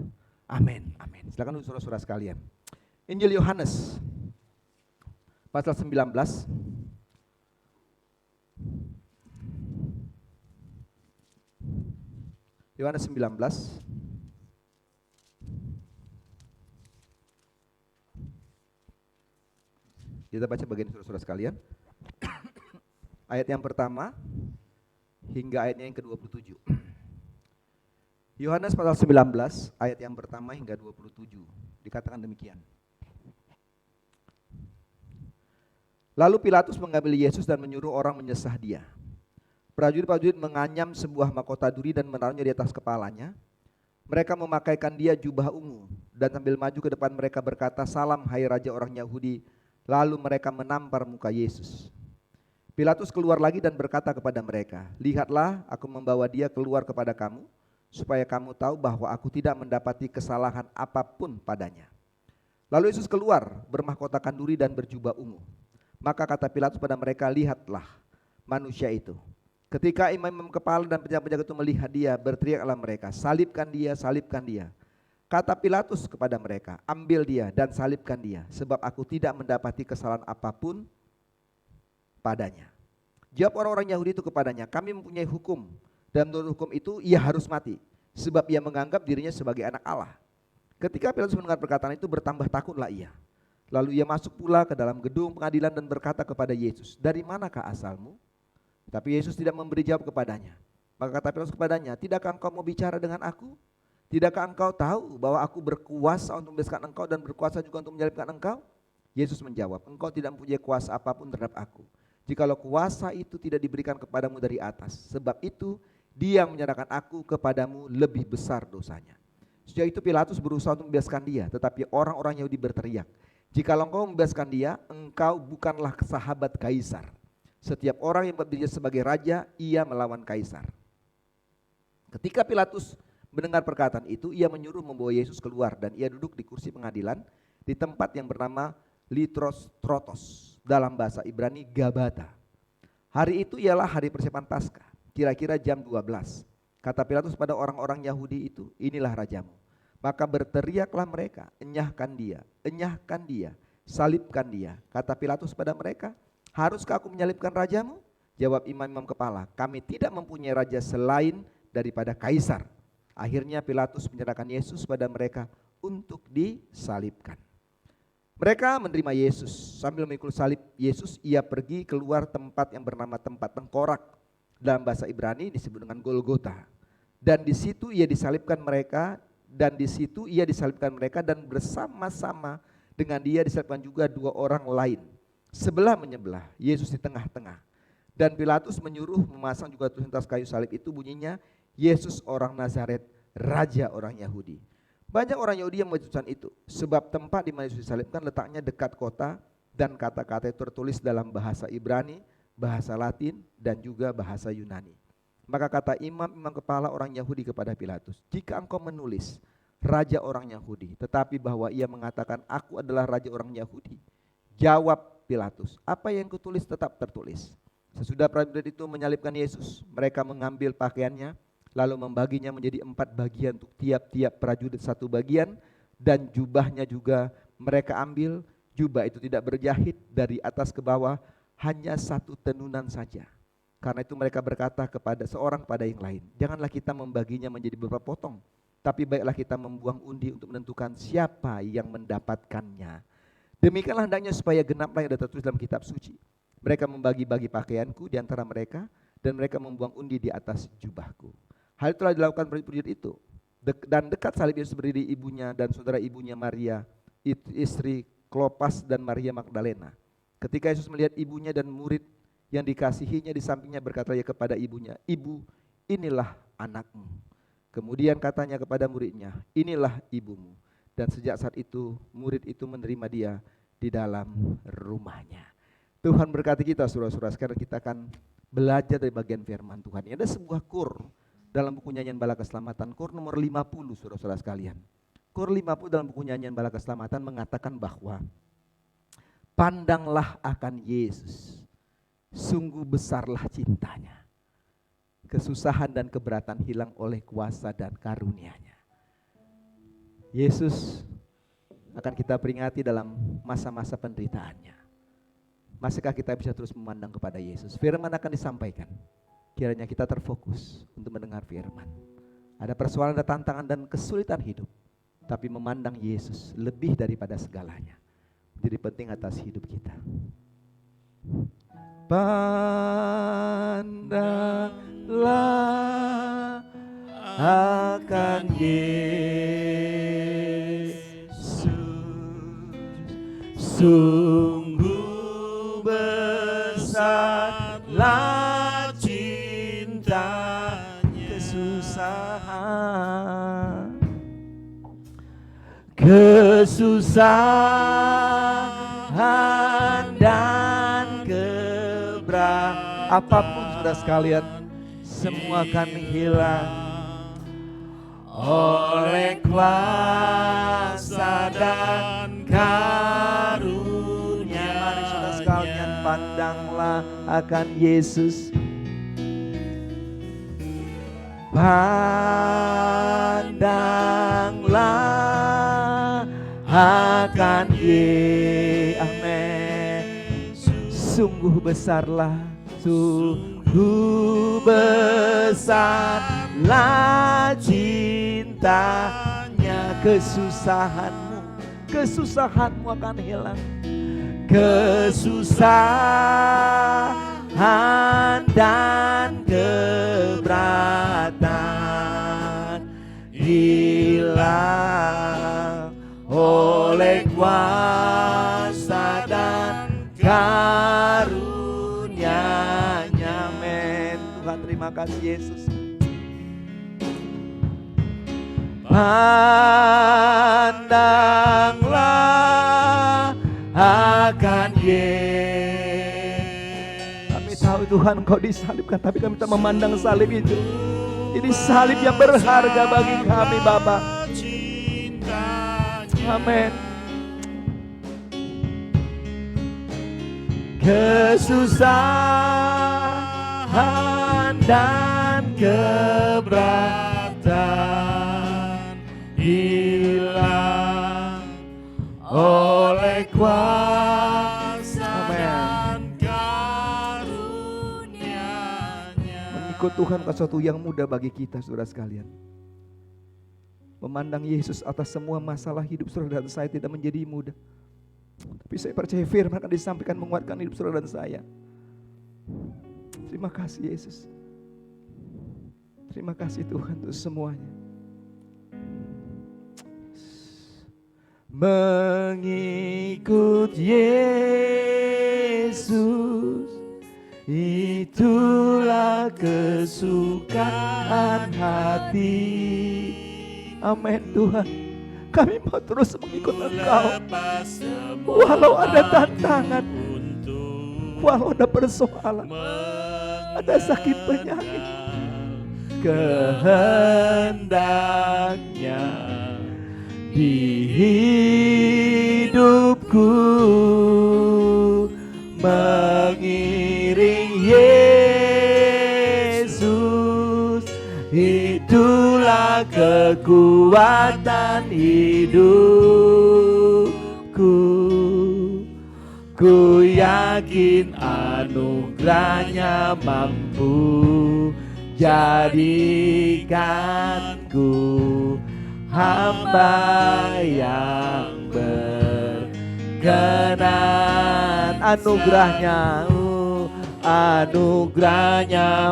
Amin, amin. Silakan untuk saudara-saudara sekalian. Injil Yohanes, pasal 19. Yohanes 19. Kita baca bagian saudara-saudara sekalian. Ayat yang pertama hingga ayatnya yang ke-27. Yohanes pasal 19 ayat yang pertama hingga 27. Dikatakan demikian. Lalu Pilatus mengambil Yesus dan menyuruh orang menyesah dia. Prajurit-prajurit menganyam sebuah mahkota duri dan menaruhnya di atas kepalanya. Mereka memakaikan dia jubah ungu dan sambil maju ke depan mereka berkata, "Salam hai Raja orang Yahudi." Lalu mereka menampar muka Yesus. Pilatus keluar lagi dan berkata kepada mereka, "Lihatlah, aku membawa dia keluar kepada kamu, supaya kamu tahu bahwa aku tidak mendapati kesalahan apapun padanya." Lalu Yesus keluar, bermahkotakan duri dan berjubah ungu. Maka kata Pilatus pada mereka, "Lihatlah manusia itu." Ketika imam-imam kepala dan penjaga-penjaga itu melihat dia, berteriaklah mereka, "Salibkan dia, salibkan dia." Kata Pilatus kepada mereka, "Ambil dia dan salibkan dia, sebab aku tidak mendapati kesalahan apapun padanya." Jawab orang-orang Yahudi itu kepadanya, "Kami mempunyai hukum, dan menurut hukum itu ia harus mati, sebab ia menganggap dirinya sebagai anak Allah." Ketika Pilatus mendengar perkataan itu, bertambah takutlah ia. Lalu ia masuk pula ke dalam gedung pengadilan dan berkata kepada Yesus, "Dari manakah asalmu?" Tapi Yesus tidak memberi jawab kepadanya. Maka kata Pilatus kepadanya, "Tidakkah engkau mau bicara dengan aku? Tidakkah engkau tahu bahwa aku berkuasa untuk membebaskan engkau dan berkuasa juga untuk menyalibkan engkau?" Yesus menjawab, "Engkau tidak mempunyai kuasa apapun terhadap aku, jikalau kuasa itu tidak diberikan kepadamu dari atas. Sebab itu dia yang menyerahkan aku kepadamu lebih besar dosanya." Sejak itu Pilatus berusaha untuk membebaskan dia, tetapi orang-orang Yahudi berteriak, "Jikalau engkau membebaskan dia, engkau bukanlah sahabat Kaisar. Setiap orang yang berdiri sebagai raja, ia melawan Kaisar." Ketika Pilatus mendengar perkataan itu, ia menyuruh membawa Yesus keluar dan ia duduk di kursi pengadilan di tempat yang bernama Litrostrotos, dalam bahasa Ibrani Gabata. Hari itu ialah hari persiapan Paskah, kira-kira jam 12. Kata Pilatus pada orang-orang Yahudi itu, "Inilah rajamu." Maka berteriaklah mereka, enyahkan dia, salibkan dia." Kata Pilatus pada mereka, "Haruskah aku menyalibkan rajamu?" Jawab imam-imam kepala, "Kami tidak mempunyai raja selain daripada Kaisar." Akhirnya Pilatus menyerahkan Yesus pada mereka untuk disalibkan. Mereka menerima Yesus. Sambil memikul salib Yesus, ia pergi keluar tempat yang bernama tempat tengkorak. Dalam bahasa Ibrani disebut dengan Golgota. Dan di situ ia disalibkan mereka, dan bersama-sama dengan dia disalibkan juga dua orang lain, sebelah menyebelah, Yesus di tengah-tengah. Dan Pilatus menyuruh memasang juga tulisan atas kayu salib itu, bunyinya, "Yesus orang Nazaret, Raja orang Yahudi." Banyak orang Yahudi yang membaca tulisan itu, sebab tempat di mana Yesus disalibkan letaknya dekat kota dan kata-kata itu tertulis dalam bahasa Ibrani, bahasa Latin, dan juga bahasa Yunani. Maka kata imam-imam kepala orang Yahudi kepada Pilatus, "Jika engkau menulis Raja orang Yahudi, tetapi bahwa ia mengatakan aku adalah Raja orang Yahudi." Jawab Pilatus, "Apa yang kutulis tetap tertulis." Sesudah prajurit itu menyalibkan Yesus, mereka mengambil pakaiannya, lalu membaginya menjadi 4 bagian untuk tiap-tiap prajurit 1 bagian, dan jubahnya juga mereka ambil. Jubah itu tidak berjahit dari atas ke bawah, hanya 1 tenunan saja. Karena itu mereka berkata kepada seorang pada yang lain, "Janganlah kita membaginya menjadi beberapa potong, tapi baiklah kita membuang undi untuk menentukan siapa yang mendapatkannya. Demikianlah hendaknya supaya genaplah yang ada tertulis dalam kitab suci. Mereka membagi-bagi pakaianku di antara mereka, dan mereka membuang undi di atas jubahku." Hal itu telah dilakukan prajurit itu. Dan dekat salib Yesus berdiri ibunya dan saudara ibunya Maria, istri Klopas dan Maria Magdalena. Ketika Yesus melihat ibunya dan murid yang dikasihinya di sampingnya, berkata ia kepada ibunya, "Ibu, inilah anakmu." Kemudian katanya kepada muridnya, "Inilah ibumu." Dan sejak saat itu murid itu menerima dia di dalam rumahnya. Tuhan berkati kita saudara-saudara. Sekarang kita akan belajar dari bagian firman Tuhan. Ini ada sebuah kur dalam buku nyanyian Bala Keselamatan, kor nomor 50 saudara-saudara sekalian. Kor 50 dalam buku nyanyian Bala Keselamatan mengatakan bahwa pandanglah akan Yesus, sungguh besarlah cintanya. Kesusahan dan keberatan hilang oleh kuasa dan karunia-Nya. Yesus akan kita peringati dalam masa-masa penderitaannya. Masihkah kita bisa terus memandang kepada Yesus? Firman akan disampaikan. Kiranya kita terfokus untuk mendengar firman. Ada persoalan, ada tantangan dan kesulitan hidup, tapi memandang Yesus lebih daripada segalanya menjadi penting atas hidup kita. Pandanglah akan Yesus, sungguh besarlah cintanya. Kesusahan dan keberatan, apapun saudara sekalian, semua akan hilang oleh kuasa dan karunia. Mari saudara sekalian, pandanglah akan Yesus. Pandanglah akan Yesus. Amin. Sungguh besarlah, sungguh besarlah cintanya. Kesusahanmu akan hilang. Kesusahan dan keberatan hilang oleh kuasa dan karunia-Nya. Amin. Tuhan, terima kasih Yesus. Pandanglah akan Yesus. Kami tahu Tuhan, Engkau disalibkan, tapi kami tak memandang salib itu. Ini salib yang berharga bagi kami, Bapa. Amin. Kesusahan dan keberatan hilang oleh kuasa dan karunia-Nya. Mengikut Tuhan bukan sesuatu yang mudah bagi kita, saudara sekalian. Memandang Yesus atas semua masalah hidup saudara dan saya tidak menjadi mudah. Tapi saya percaya firman akan disampaikan menguatkan hidup saudara dan saya. Terima kasih Yesus. Terima kasih Tuhan untuk semuanya. Mengikut Yesus, itulah kesukaan hati. Amin Tuhan. Kami mau terus mengikut Engkau. Walau ada tantangan, walau ada persoalan, ada sakit penyakit, kehendaknya di hidupku mengiring Yesus. Itulah kekuatan hidupku. Ku yakin anugerahnya mampu jadikanku hamba yang berkenan. Anugerahnya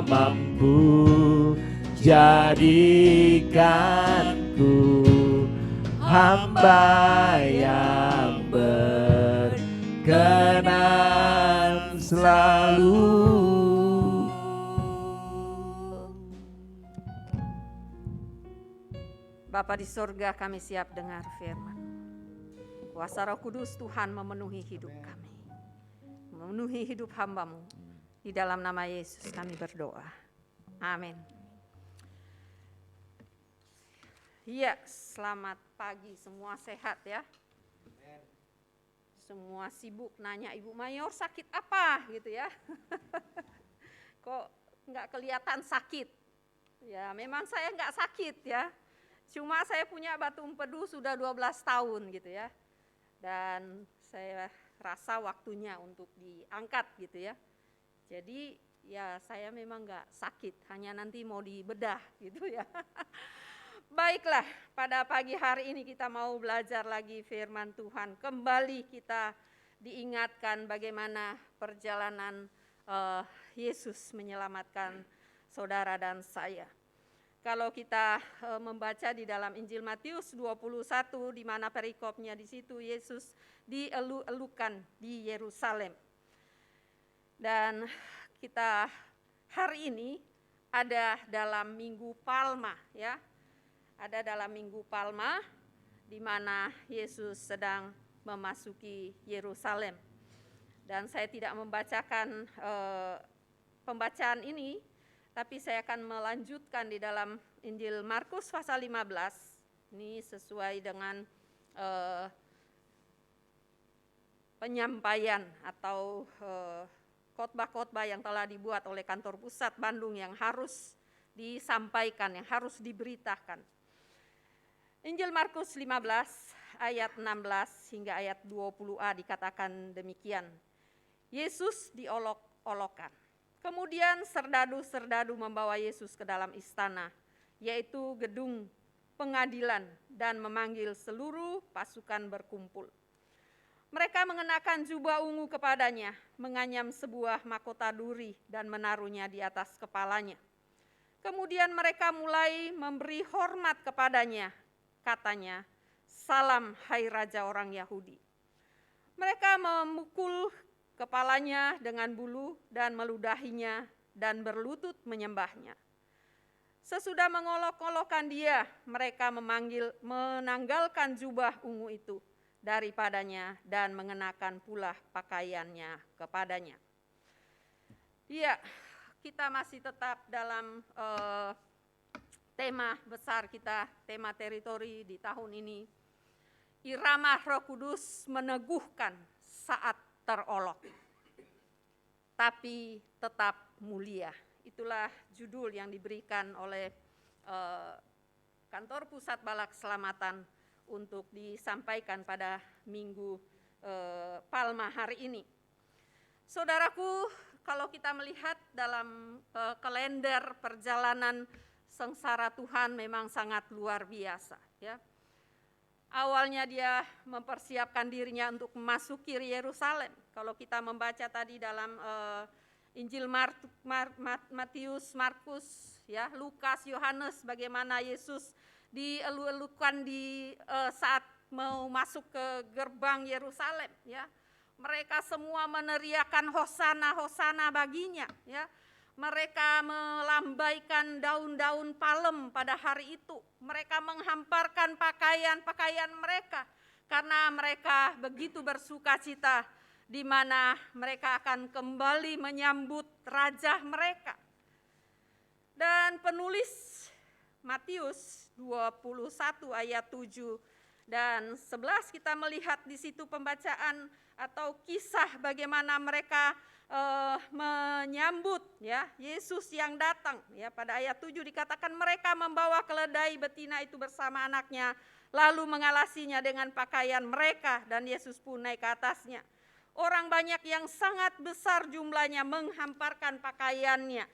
mampu jadikanku hamba yang berkenan selalu. Bapa di surga, kami siap dengar firman. Kuasa Roh Kudus Tuhan memenuhi hidup kami, memenuhi hidup hamba-Mu. Di dalam nama Yesus kami berdoa. Amin. Iya, selamat pagi, semua sehat ya. Semua sibuk nanya Ibu Mayor sakit apa gitu ya. Kok nggak kelihatan sakit? Ya memang saya nggak sakit ya. Cuma saya punya batu empedu sudah 12 tahun gitu ya. Dan saya rasa waktunya untuk diangkat gitu ya. Jadi ya saya memang nggak sakit, hanya nanti mau dibedah gitu ya. Baiklah, pada pagi hari ini kita mau belajar lagi firman Tuhan. Kembali kita diingatkan bagaimana perjalanan Yesus menyelamatkan saudara dan saya. Kalau kita membaca di dalam Injil Matius 21, di mana perikopnya di situ Yesus dielu-elukan di Yerusalem. Dan kita hari ini ada dalam Minggu Palma ya. Ada dalam Minggu Palma di mana Yesus sedang memasuki Yerusalem. Dan saya tidak membacakan pembacaan ini, tapi saya akan melanjutkan di dalam Injil Markus pasal 15. Ini sesuai dengan penyampaian atau khotbah-khotbah yang telah dibuat oleh kantor pusat Bandung yang harus disampaikan, yang harus diberitakan. Injil Markus 15 ayat 16 hingga ayat 20a dikatakan demikian. Yesus diolok-olokkan. Kemudian serdadu-serdadu membawa Yesus ke dalam istana, yaitu gedung pengadilan, dan memanggil seluruh pasukan berkumpul. Mereka mengenakan jubah ungu kepadanya, menganyam sebuah mahkota duri dan menaruhnya di atas kepalanya. Kemudian mereka mulai memberi hormat kepadanya. Katanya, "Salam hai Raja orang Yahudi." Mereka memukul kepalanya dengan bulu dan meludahinya dan berlutut menyembahnya. Sesudah mengolok-olokkan dia, mereka menanggalkan jubah ungu itu daripadanya dan mengenakan pula pakaiannya kepadanya. Ya, kita masih tetap dalam tema besar kita, tema teritori di tahun ini. Irama Roh Kudus meneguhkan saat terolok, tapi tetap mulia. Itulah judul yang diberikan oleh kantor pusat Balak Keselamatan untuk disampaikan pada Minggu Palma hari ini. Saudaraku, kalau kita melihat dalam kalender perjalanan sengsara Tuhan memang sangat luar biasa ya. Awalnya dia mempersiapkan dirinya untuk memasuki Yerusalem. Kalau kita membaca tadi dalam Injil Matius, Markus, ya, Lukas, Yohanes, bagaimana Yesus dielu-elukan di saat mau masuk ke gerbang Yerusalem ya. Mereka semua meneriakan hosana, hosana baginya ya. Mereka melambaikan daun-daun palem pada hari itu. Mereka menghamparkan pakaian-pakaian mereka karena mereka begitu bersuka cita di mana mereka akan kembali menyambut raja mereka. Dan penulis Matius 21 ayat 7 dan 11 kita melihat di situ pembacaan atau kisah bagaimana mereka menyambut ya Yesus yang datang ya. Pada ayat 7 dikatakan mereka membawa keledai betina itu bersama anaknya lalu mengalasinya dengan pakaian mereka dan Yesus pun naik ke atasnya. Orang banyak yang sangat besar jumlahnya menghamparkan pakaiannya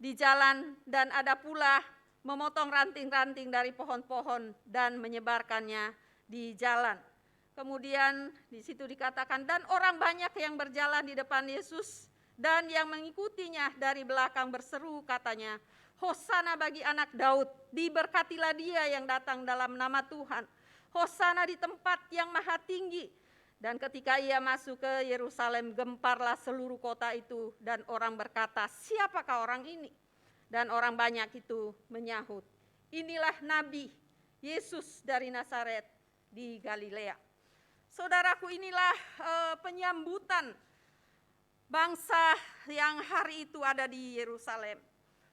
di jalan dan ada pula memotong ranting-ranting dari pohon-pohon dan menyebarkannya di jalan. Kemudian di situ dikatakan dan orang banyak yang berjalan di depan Yesus dan yang mengikutinya dari belakang berseru katanya, "Hosana bagi anak Daud, diberkatilah dia yang datang dalam nama Tuhan. Hosana di tempat yang maha tinggi." Dan ketika ia masuk ke Yerusalem, gemparlah seluruh kota itu dan orang berkata, "Siapakah orang ini?" Dan orang banyak itu menyahut, "Inilah Nabi Yesus dari Nazaret di Galilea." Saudaraku, inilah penyambutan bangsa yang hari itu ada di Yerusalem.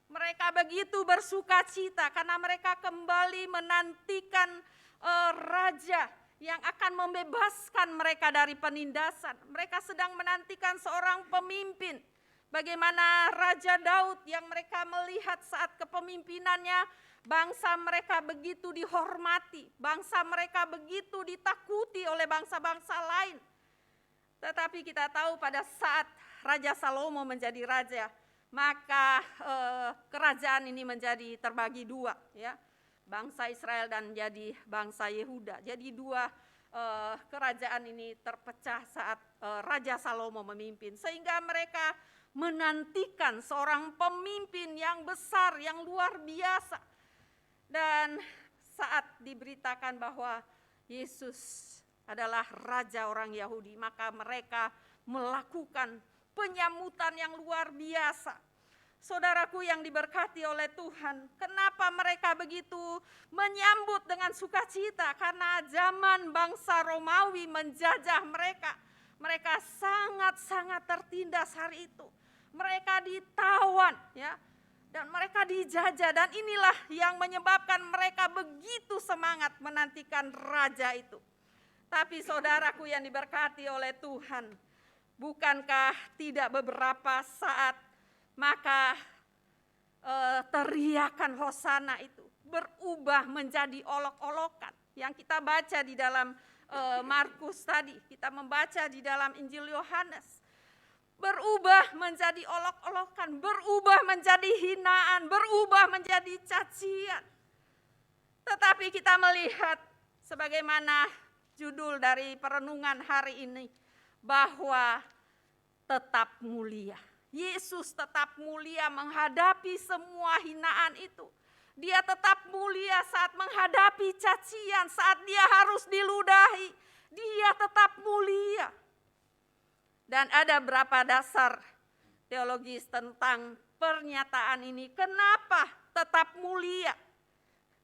Mereka begitu bersuka cita karena mereka kembali menantikan raja yang akan membebaskan mereka dari penindasan. Mereka sedang menantikan seorang pemimpin. Bagaimana Raja Daud yang mereka melihat saat kepemimpinannya, bangsa mereka begitu dihormati, bangsa mereka begitu ditakuti oleh bangsa-bangsa lain. Tetapi kita tahu pada saat Raja Salomo menjadi raja, maka kerajaan ini menjadi terbagi dua, ya, bangsa Israel dan jadi bangsa Yehuda. Jadi dua kerajaan ini terpecah saat Raja Salomo memimpin, sehingga mereka menantikan seorang pemimpin yang besar, yang luar biasa. Dan saat diberitakan bahwa Yesus adalah raja orang Yahudi, maka mereka melakukan penyambutan yang luar biasa. Saudaraku yang diberkati oleh Tuhan, kenapa mereka begitu menyambut dengan sukacita? Karena zaman bangsa Romawi menjajah mereka. Mereka sangat-sangat tertindas hari itu. Mereka ditawan, ya, dan mereka dijajah, dan inilah yang menyebabkan mereka begitu semangat menantikan raja itu. Tapi saudaraku yang diberkati oleh Tuhan, bukankah tidak beberapa saat maka teriakan hosana itu berubah menjadi olok-olokan yang kita baca di dalam Markus tadi, kita membaca di dalam Injil Yohanes. Berubah menjadi olok-olokan, berubah menjadi hinaan, berubah menjadi cacian. Tetapi kita melihat sebagaimana judul dari perenungan hari ini, bahwa tetap mulia. Yesus tetap mulia menghadapi semua hinaan itu. Dia tetap mulia saat menghadapi cacian, saat dia harus diludahi. Dia tetap mulia. Dan ada berapa dasar teologis tentang pernyataan ini. Kenapa tetap mulia?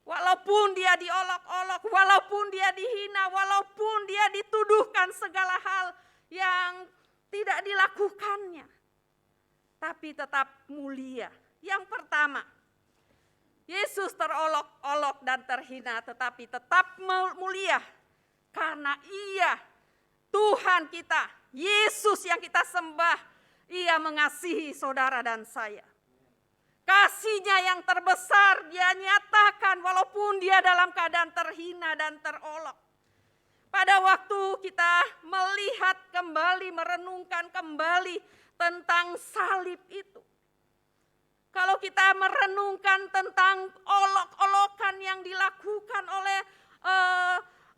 Walaupun dia diolok-olok, walaupun dia dihina, walaupun dia dituduhkan segala hal yang tidak dilakukannya. Tapi tetap mulia. Yang pertama, Yesus terolok-olok dan terhina, tetapi tetap mulia. Karena ia, Tuhan kita, Yesus yang kita sembah, ia mengasihi saudara dan saya. Kasihnya yang terbesar dia nyatakan walaupun dia dalam keadaan terhina dan terolok. Pada waktu kita melihat kembali, merenungkan kembali tentang salib itu. Kalau kita merenungkan tentang olok-olokan yang dilakukan oleh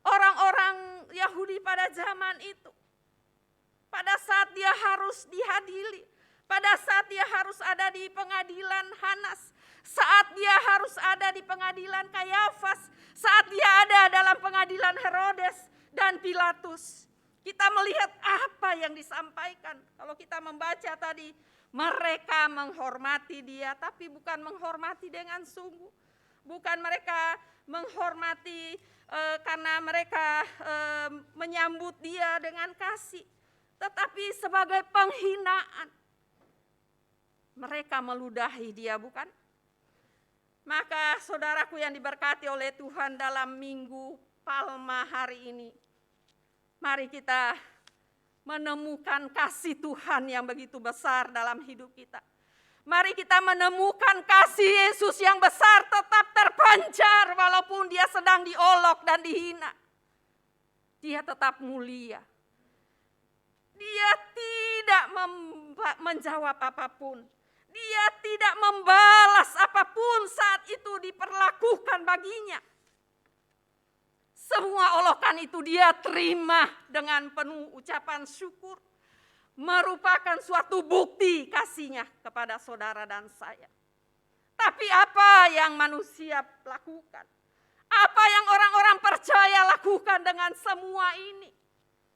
orang-orang Yahudi pada zaman itu. Pada saat dia harus dihadili, pada saat dia harus ada di pengadilan Hanas, saat dia harus ada di pengadilan Kayafas, saat dia ada dalam pengadilan Herodes dan Pilatus. Kita melihat apa yang disampaikan. Kalau kita membaca tadi, mereka menghormati dia, tapi bukan menghormati dengan sungguh. Bukan mereka menghormati karena mereka menyambut dia dengan kasih. Tetapi sebagai penghinaan. Mereka meludahi dia, bukan? Maka saudaraku yang diberkati oleh Tuhan dalam Minggu Palma hari ini, mari kita menemukan kasih Tuhan yang begitu besar dalam hidup kita. Mari kita menemukan kasih Yesus yang besar tetap terpancar walaupun dia sedang diolok dan dihina. Dia tetap mulia. Dia tidak menjawab apapun. Dia tidak membalas apapun saat itu diperlakukan baginya. Semua olokan itu dia terima dengan penuh ucapan syukur. Merupakan suatu bukti kasihnya kepada saudara dan saya. Tapi apa yang manusia lakukan? Apa yang orang-orang percaya lakukan dengan semua ini?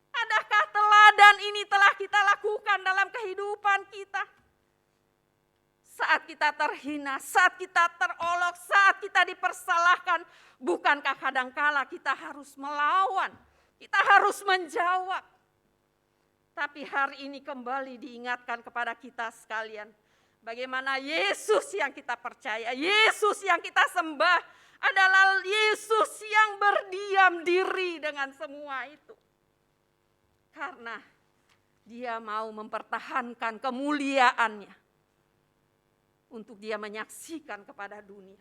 Adakah teladan ini telah kita lakukan dalam kehidupan kita? Saat kita terhina, saat kita terolok, saat kita dipersalahkan, bukankah kadangkala kita harus melawan? Kita harus menjawab. Tapi hari ini kembali diingatkan kepada kita sekalian Bagaimana Yesus yang kita percaya, Yesus yang kita sembah adalah Yesus yang berdiam diri dengan semua itu. Karena dia mau mempertahankan kemuliaannya untuk dia menyaksikan kepada dunia.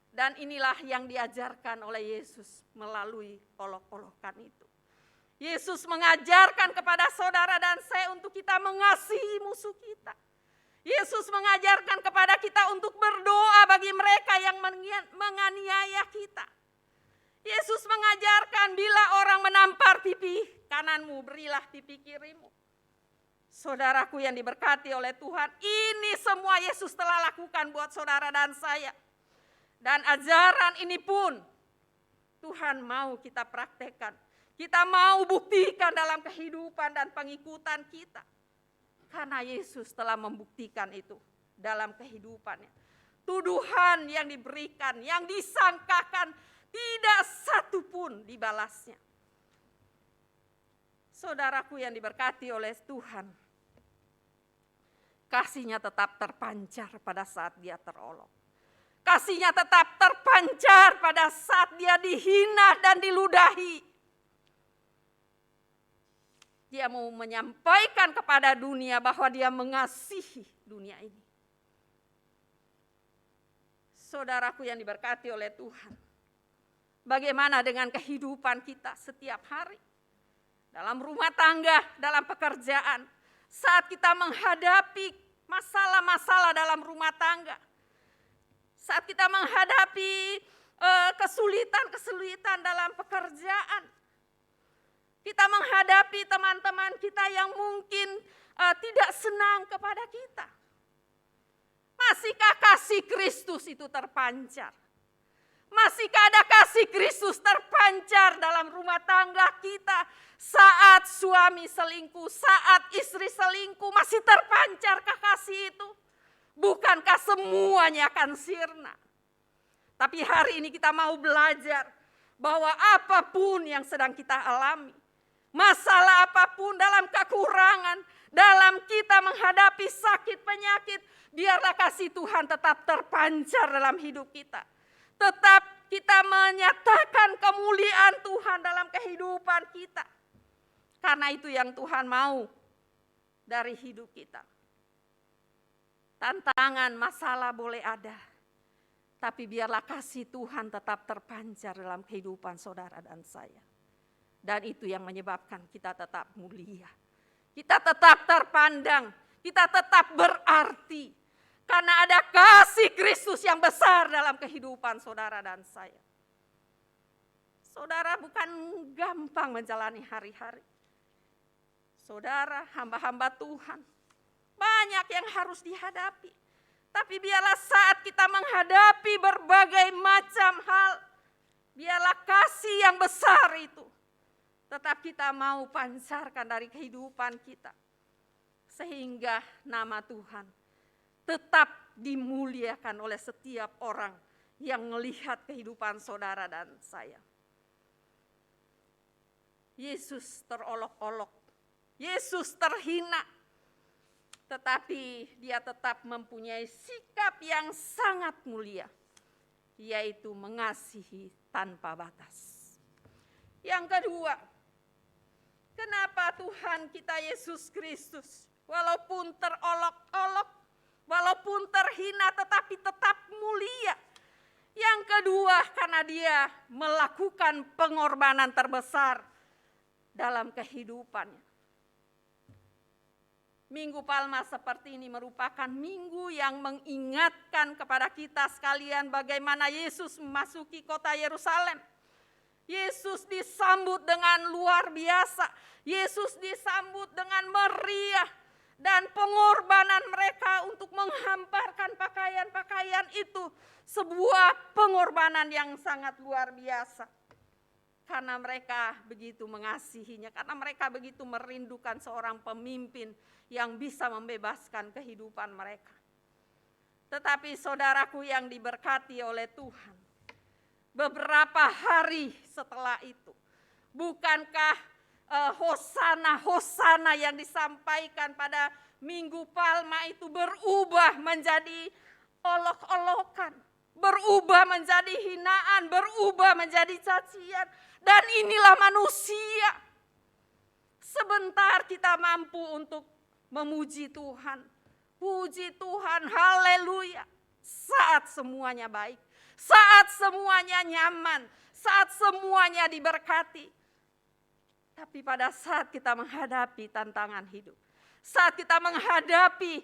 Dan inilah yang diajarkan oleh Yesus melalui olok-olokan itu. Yesus mengajarkan kepada saudara dan saya untuk kita mengasihi musuh kita. Yesus mengajarkan kepada kita untuk berdoa bagi mereka yang menganiaya kita. Yesus mengajarkan bila orang menampar pipi kananmu, berilah pipi kirimu. Saudaraku yang diberkati oleh Tuhan, ini semua Yesus telah lakukan buat saudara dan saya. Dan ajaran ini pun Tuhan mau kita praktekkan. Kita mau buktikan dalam kehidupan dan pengikutan kita. Karena Yesus telah membuktikan itu dalam kehidupannya. Tuduhan yang diberikan, yang disangkakan, tidak satu pun dibalasnya. Saudaraku yang diberkati oleh Tuhan, kasih-Nya tetap terpancar pada saat dia terolok. Kasih-Nya tetap terpancar pada saat dia dihina dan diludahi. Dia mau menyampaikan kepada dunia bahwa dia mengasihi dunia ini. Saudaraku yang diberkati oleh Tuhan, bagaimana dengan kehidupan kita setiap hari? Dalam rumah tangga, dalam pekerjaan, saat kita menghadapi masalah-masalah dalam rumah tangga, saat kita menghadapi kesulitan-kesulitan dalam pekerjaan, kita menghadapi teman-teman kita yang mungkin tidak senang kepada kita. Masihkah kasih Kristus itu terpancar? Masihkah ada kasih Kristus terpancar dalam rumah tangga kita? Saat suami selingkuh, saat istri selingkuh, masih terpancarkah kasih itu? Bukankah semuanya akan sirna? Tapi hari ini kita mau belajar bahwa apapun yang sedang kita alami, masalah apapun dalam kekurangan, dalam kita menghadapi sakit penyakit, biarlah kasih Tuhan tetap terpancar dalam hidup kita. Tetap kita menyatakan kemuliaan Tuhan dalam kehidupan kita. Karena itu yang Tuhan mau dari hidup kita. Tantangan, masalah boleh ada, tapi biarlah kasih Tuhan tetap terpancar dalam kehidupan saudara dan saya. Dan itu yang menyebabkan kita tetap mulia. Kita tetap terpandang, kita tetap berarti. Karena ada kasih Kristus yang besar dalam kehidupan saudara dan saya. Saudara, bukan gampang menjalani hari-hari. Saudara, hamba-hamba Tuhan, banyak yang harus dihadapi. Tapi biarlah saat kita menghadapi berbagai macam hal, biarlah kasih yang besar itu tetap kita mau pancarkan dari kehidupan kita. Sehingga nama Tuhan tetap dimuliakan oleh setiap orang yang melihat kehidupan saudara dan saya. Yesus terolok-olok, Yesus terhina, tetapi dia tetap mempunyai sikap yang sangat mulia, yaitu mengasihi tanpa batas. Yang kedua, kenapa Tuhan kita Yesus Kristus walaupun terolok-olok, walaupun terhina tetapi tetap mulia? Yang kedua, karena dia melakukan pengorbanan terbesar dalam kehidupannya. Minggu Palma seperti ini merupakan minggu yang mengingatkan kepada kita sekalian bagaimana Yesus memasuki kota Yerusalem. Yesus disambut dengan luar biasa. Yesus disambut dengan meriah. Dan pengorbanan mereka untuk menghamparkan pakaian-pakaian itu sebuah pengorbanan yang sangat luar biasa. Karena mereka begitu mengasihinya, karena mereka begitu merindukan seorang pemimpin yang bisa membebaskan kehidupan mereka. Tetapi saudaraku yang diberkati oleh Tuhan, beberapa hari setelah itu, bukankah hosana yang disampaikan pada Minggu Palma itu berubah menjadi olok-olokan, berubah menjadi hinaan, berubah menjadi cacian. Dan inilah manusia. Sebentar kita mampu untuk memuji Tuhan. Puji Tuhan, haleluya. Saat semuanya baik, saat semuanya nyaman, saat semuanya diberkati. Tapi pada saat kita menghadapi tantangan hidup, saat kita menghadapi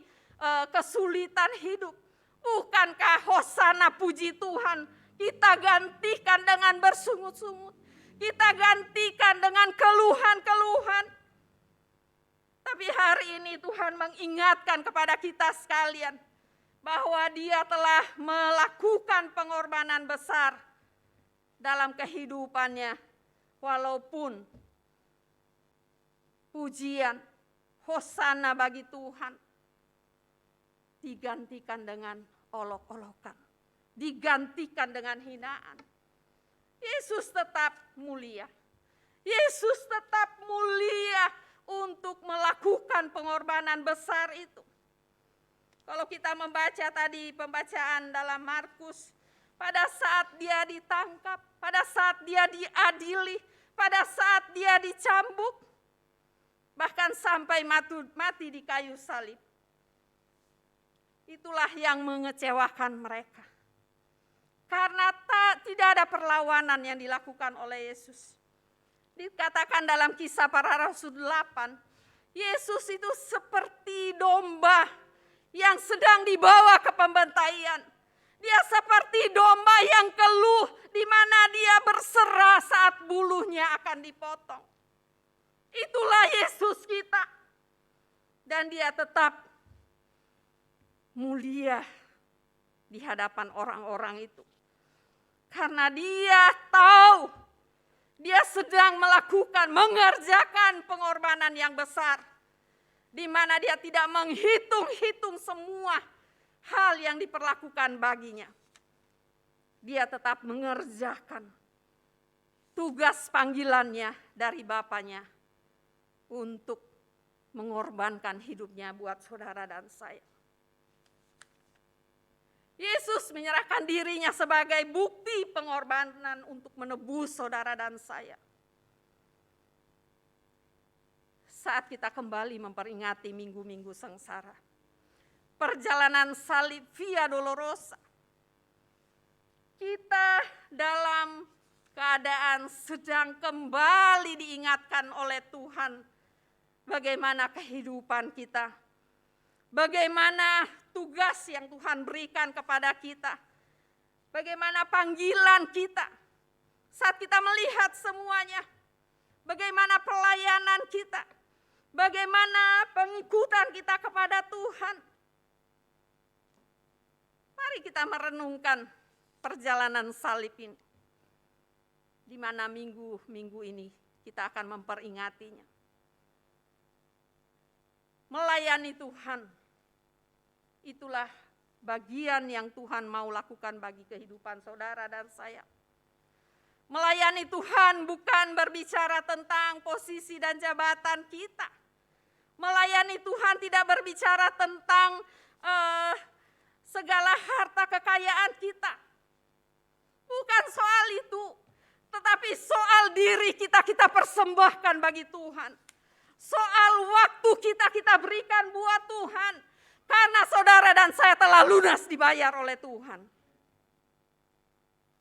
kesulitan hidup, bukankah hosana puji Tuhan kita gantikan dengan bersungut-sungut, kita gantikan dengan keluhan-keluhan. Tapi hari ini Tuhan mengingatkan kepada kita sekalian bahwa Dia telah melakukan pengorbanan besar dalam kehidupannya, walaupun pujian, hosana bagi Tuhan digantikan dengan olok-olokan, digantikan dengan hinaan. Yesus tetap mulia. Yesus tetap mulia untuk melakukan pengorbanan besar itu. Kalau kita membaca tadi pembacaan dalam Markus, pada saat dia ditangkap, pada saat dia diadili, pada saat dia dicambuk, bahkan sampai mati di kayu salib. Itulah yang mengecewakan mereka. Karena tidak ada perlawanan yang dilakukan oleh Yesus. Dikatakan dalam Kisah Para Rasul 8, Yesus itu seperti domba yang sedang dibawa ke pembantaian. Dia seperti domba yang keluh, di mana dia berserah saat bulunya akan dipotong. Itulah Yesus kita. Dan dia tetap mulia di hadapan orang-orang itu. Karena dia tahu dia sedang mengerjakan pengorbanan yang besar, di mana dia tidak menghitung-hitung semua hal yang diperlakukan baginya. Dia tetap mengerjakan tugas panggilannya dari Bapaknya untuk mengorbankan hidupnya buat saudara dan saya. Yesus menyerahkan dirinya sebagai bukti pengorbanan untuk menebus saudara dan saya. Saat kita kembali memperingati minggu-minggu sengsara, perjalanan salib Via Dolorosa, kita dalam keadaan sedang kembali diingatkan oleh Tuhan bagaimana kehidupan kita, bagaimana tugas yang Tuhan berikan kepada kita, bagaimana panggilan kita saat kita melihat semuanya, bagaimana pelayanan kita, bagaimana pengikutan kita kepada Tuhan. Mari kita merenungkan perjalanan salib ini, di mana minggu-minggu ini kita akan memperingatinya. Melayani Tuhan, itulah bagian yang Tuhan mau lakukan bagi kehidupan saudara dan saya. Melayani Tuhan bukan berbicara tentang posisi dan jabatan kita. Melayani Tuhan tidak berbicara tentang segala harta kekayaan kita. Bukan soal itu, tetapi soal diri kita persembahkan bagi Tuhan. Soal waktu kita berikan buat Tuhan. Karena saudara dan saya telah lunas dibayar oleh Tuhan.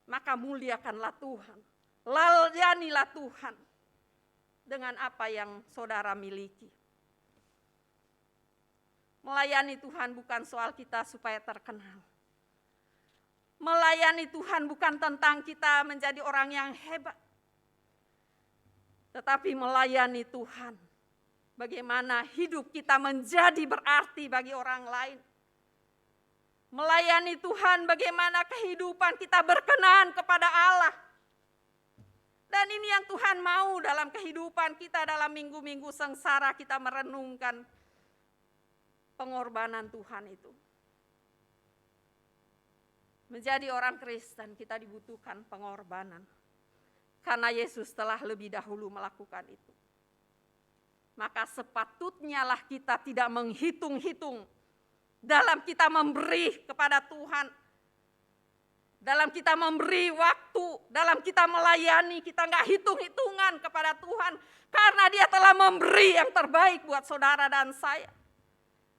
Maka muliakanlah Tuhan. Layanilah Tuhan dengan apa yang saudara miliki. Melayani Tuhan bukan soal kita supaya terkenal. Melayani Tuhan bukan tentang kita menjadi orang yang hebat. Tetapi melayani Tuhan, bagaimana hidup kita menjadi berarti bagi orang lain. Melayani Tuhan, bagaimana kehidupan kita berkenan kepada Allah. Dan ini yang Tuhan mau dalam kehidupan kita dalam minggu-minggu sengsara, kita merenungkan pengorbanan Tuhan itu. Menjadi orang Kristen kita dibutuhkan pengorbanan. Karena Yesus telah lebih dahulu melakukan itu. maka sepatutnya lah kita tidak menghitung-hitung dalam kita memberi kepada Tuhan, dalam kita memberi waktu, dalam kita melayani, kita nggak hitung-hitungan kepada Tuhan, karena Dia telah memberi yang terbaik buat saudara dan saya.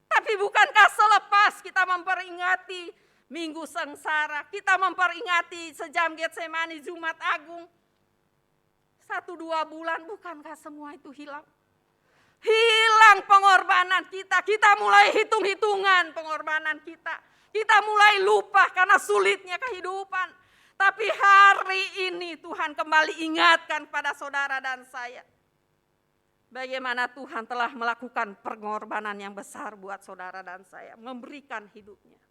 Tapi bukankah selepas kita memperingati Minggu Sengsara, kita memperingati sejam Getsemani, Jumat Agung, 1-2 bulan, bukankah semua itu hilang? Hilang pengorbanan kita mulai hitung-hitungan pengorbanan kita. Kita mulai lupa karena sulitnya kehidupan. Tapi hari ini Tuhan kembali ingatkan pada saudara dan saya. Bagaimana Tuhan telah melakukan pengorbanan yang besar buat saudara dan saya. Memberikan hidupnya.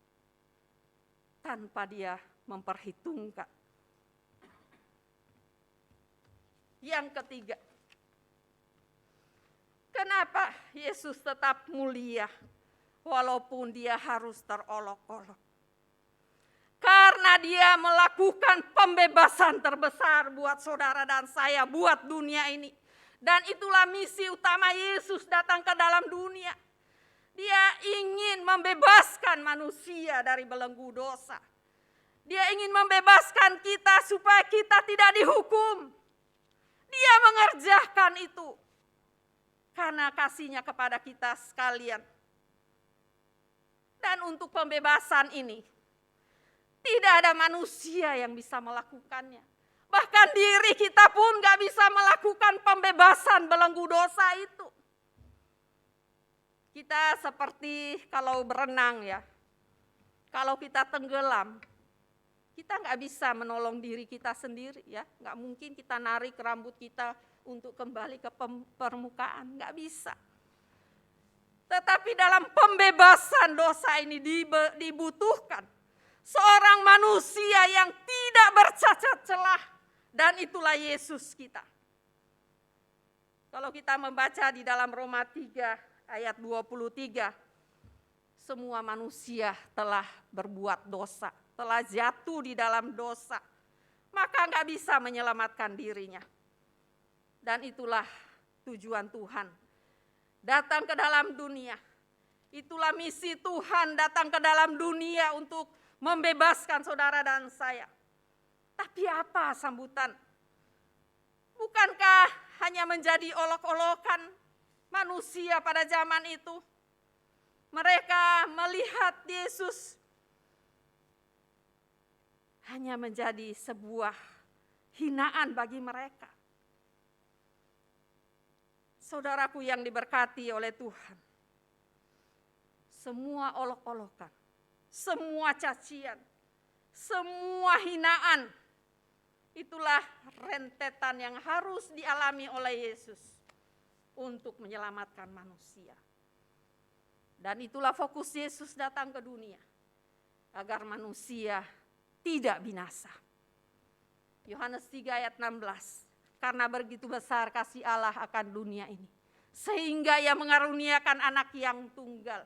Tanpa Dia memperhitungkan. Yang ketiga. Kenapa Yesus tetap mulia walaupun Dia harus terolok-olok? Karena Dia melakukan pembebasan terbesar buat saudara dan saya, buat dunia ini. Dan itulah misi utama Yesus datang ke dalam dunia. Dia ingin membebaskan manusia dari belenggu dosa. Dia ingin membebaskan kita supaya kita tidak dihukum. Dia mengerjakan itu. Karena kasih-Nya kepada kita sekalian. Dan untuk pembebasan ini, tidak ada manusia yang bisa melakukannya. Bahkan diri kita pun gak bisa melakukan pembebasan belenggu dosa itu. Kita seperti kalau berenang ya. Kalau kita tenggelam, kita gak bisa menolong diri kita sendiri ya. Gak mungkin kita narik rambut kita untuk kembali ke permukaan, nggak bisa. Tetapi dalam pembebasan dosa ini dibutuhkan seorang manusia yang tidak bercacat celah, dan itulah Yesus kita. Kalau kita membaca di dalam Roma 3 ayat 23, semua manusia telah berbuat dosa, telah jatuh di dalam dosa, maka nggak bisa menyelamatkan dirinya. Dan itulah tujuan Tuhan datang ke dalam dunia. Itulah misi Tuhan datang ke dalam dunia untuk membebaskan saudara dan saya. Tapi apa sambutan? Bukankah hanya menjadi olok-olokan manusia pada zaman itu? Mereka melihat Yesus hanya menjadi sebuah hinaan bagi mereka. Saudaraku yang diberkati oleh Tuhan, semua olok-olokan, semua cacian, semua hinaan, itulah rentetan yang harus dialami oleh Yesus untuk menyelamatkan manusia. Dan itulah fokus Yesus datang ke dunia, agar manusia tidak binasa. Yohanes 3 ayat 16. Karena begitu besar kasih Allah akan dunia ini, sehingga Ia mengaruniakan anak yang tunggal,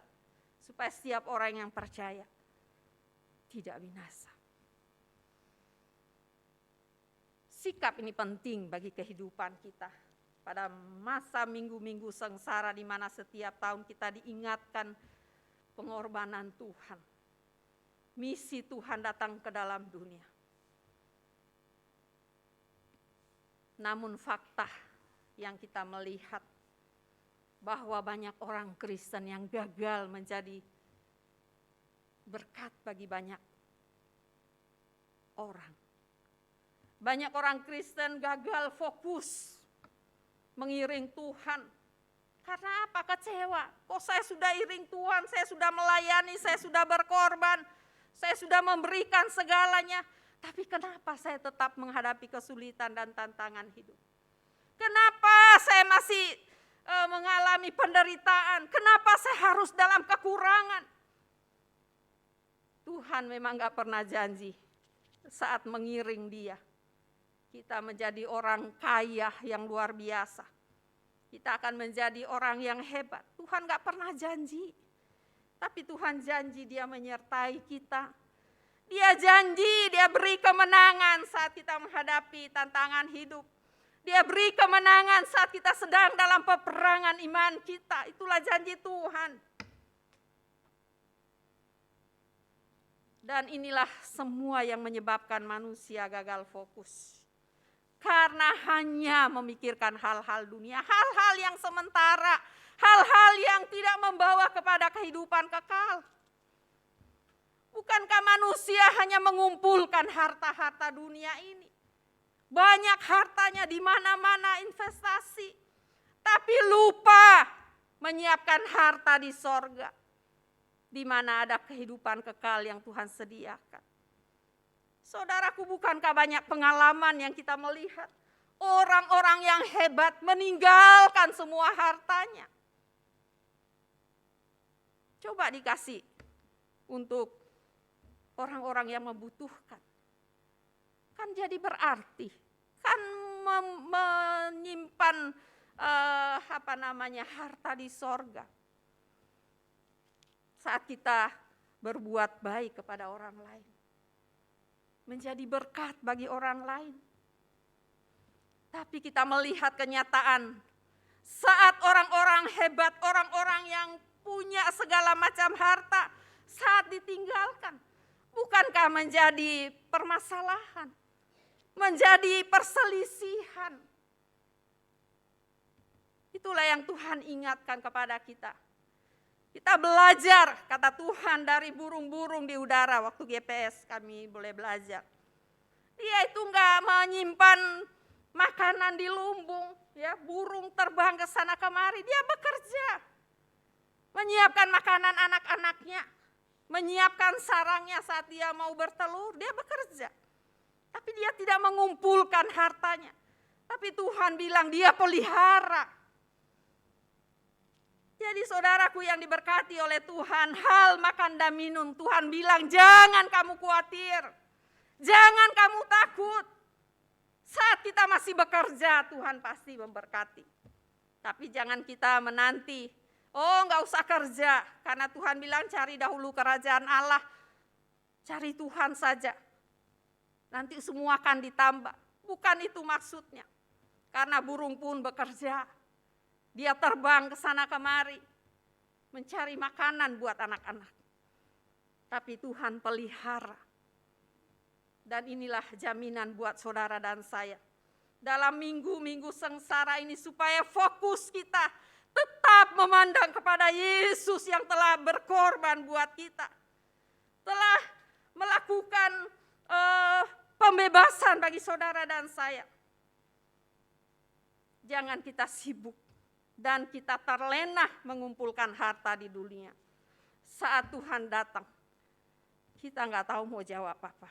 supaya setiap orang yang percaya tidak binasa. Sikap ini penting bagi kehidupan kita pada masa minggu-minggu sengsara, di mana setiap tahun kita diingatkan pengorbanan Tuhan. Misi Tuhan datang ke dalam dunia. Namun fakta yang kita melihat bahwa banyak orang Kristen yang gagal menjadi berkat bagi banyak orang. Banyak orang Kristen gagal fokus mengiring Tuhan. Karena apa? Kecewa. Kok saya sudah iring Tuhan, saya sudah melayani, saya sudah berkorban, saya sudah memberikan segalanya. Tapi kenapa saya tetap menghadapi kesulitan dan tantangan hidup? Kenapa saya masih mengalami penderitaan? Kenapa saya harus dalam kekurangan? Tuhan memang gak pernah janji saat mengiring Dia, kita menjadi orang kaya yang luar biasa. Kita akan menjadi orang yang hebat. Tuhan gak pernah janji. Tapi Tuhan janji Dia menyertai kita. Dia janji Dia beri kemenangan saat kita menghadapi tantangan hidup. Dia beri kemenangan saat kita sedang dalam peperangan iman kita. Itulah janji Tuhan. Dan inilah semua yang menyebabkan manusia gagal fokus. Karena hanya memikirkan hal-hal dunia, hal-hal yang sementara, hal-hal yang tidak membawa kepada kehidupan kekal. Bukankah manusia hanya mengumpulkan harta-harta dunia ini? Banyak hartanya di mana-mana investasi, tapi lupa menyiapkan harta di sorga, di mana ada kehidupan kekal yang Tuhan sediakan. Saudaraku, bukankah banyak pengalaman yang kita melihat orang-orang yang hebat meninggalkan semua hartanya? Coba dikasih untuk orang-orang yang membutuhkan. Kan jadi berarti, kan menyimpan harta di sorga. Saat kita berbuat baik kepada orang lain, menjadi berkat bagi orang lain. Tapi kita melihat kenyataan, saat orang-orang hebat, orang-orang yang punya segala macam harta, saat ditinggalkan, bukankah menjadi permasalahan? Menjadi perselisihan. Itulah yang Tuhan ingatkan kepada kita. Kita belajar, kata Tuhan, dari burung-burung di udara. Waktu GPS kami boleh belajar. Dia itu enggak menyimpan makanan di lumbung, ya, burung terbang ke sana kemari, dia bekerja. Menyiapkan makanan anak-anaknya, menyiapkan sarangnya saat dia mau bertelur, dia bekerja. Tapi dia tidak mengumpulkan hartanya. Tapi Tuhan bilang dia pelihara. Jadi saudaraku yang diberkati oleh Tuhan, hal makan dan minum, Tuhan bilang jangan kamu khawatir. Jangan kamu takut. Saat kita masih bekerja, Tuhan pasti memberkati. Tapi jangan kita menanti, oh enggak usah kerja. Karena Tuhan bilang cari dahulu kerajaan Allah. Cari Tuhan saja. Nanti semua akan ditambah. Bukan itu maksudnya. Karena burung pun bekerja. Dia terbang ke sana kemari. Mencari makanan buat anak-anak. Tapi Tuhan pelihara. Dan inilah jaminan buat saudara dan saya. Dalam minggu-minggu sengsara ini supaya fokus kita tetap memandang kepada Yesus yang telah berkorban buat kita. Telah melakukan pembebasan bagi saudara dan saya. Jangan kita sibuk dan kita terlena mengumpulkan harta di dunia. Saat Tuhan datang, kita nggak tahu mau jawab apa.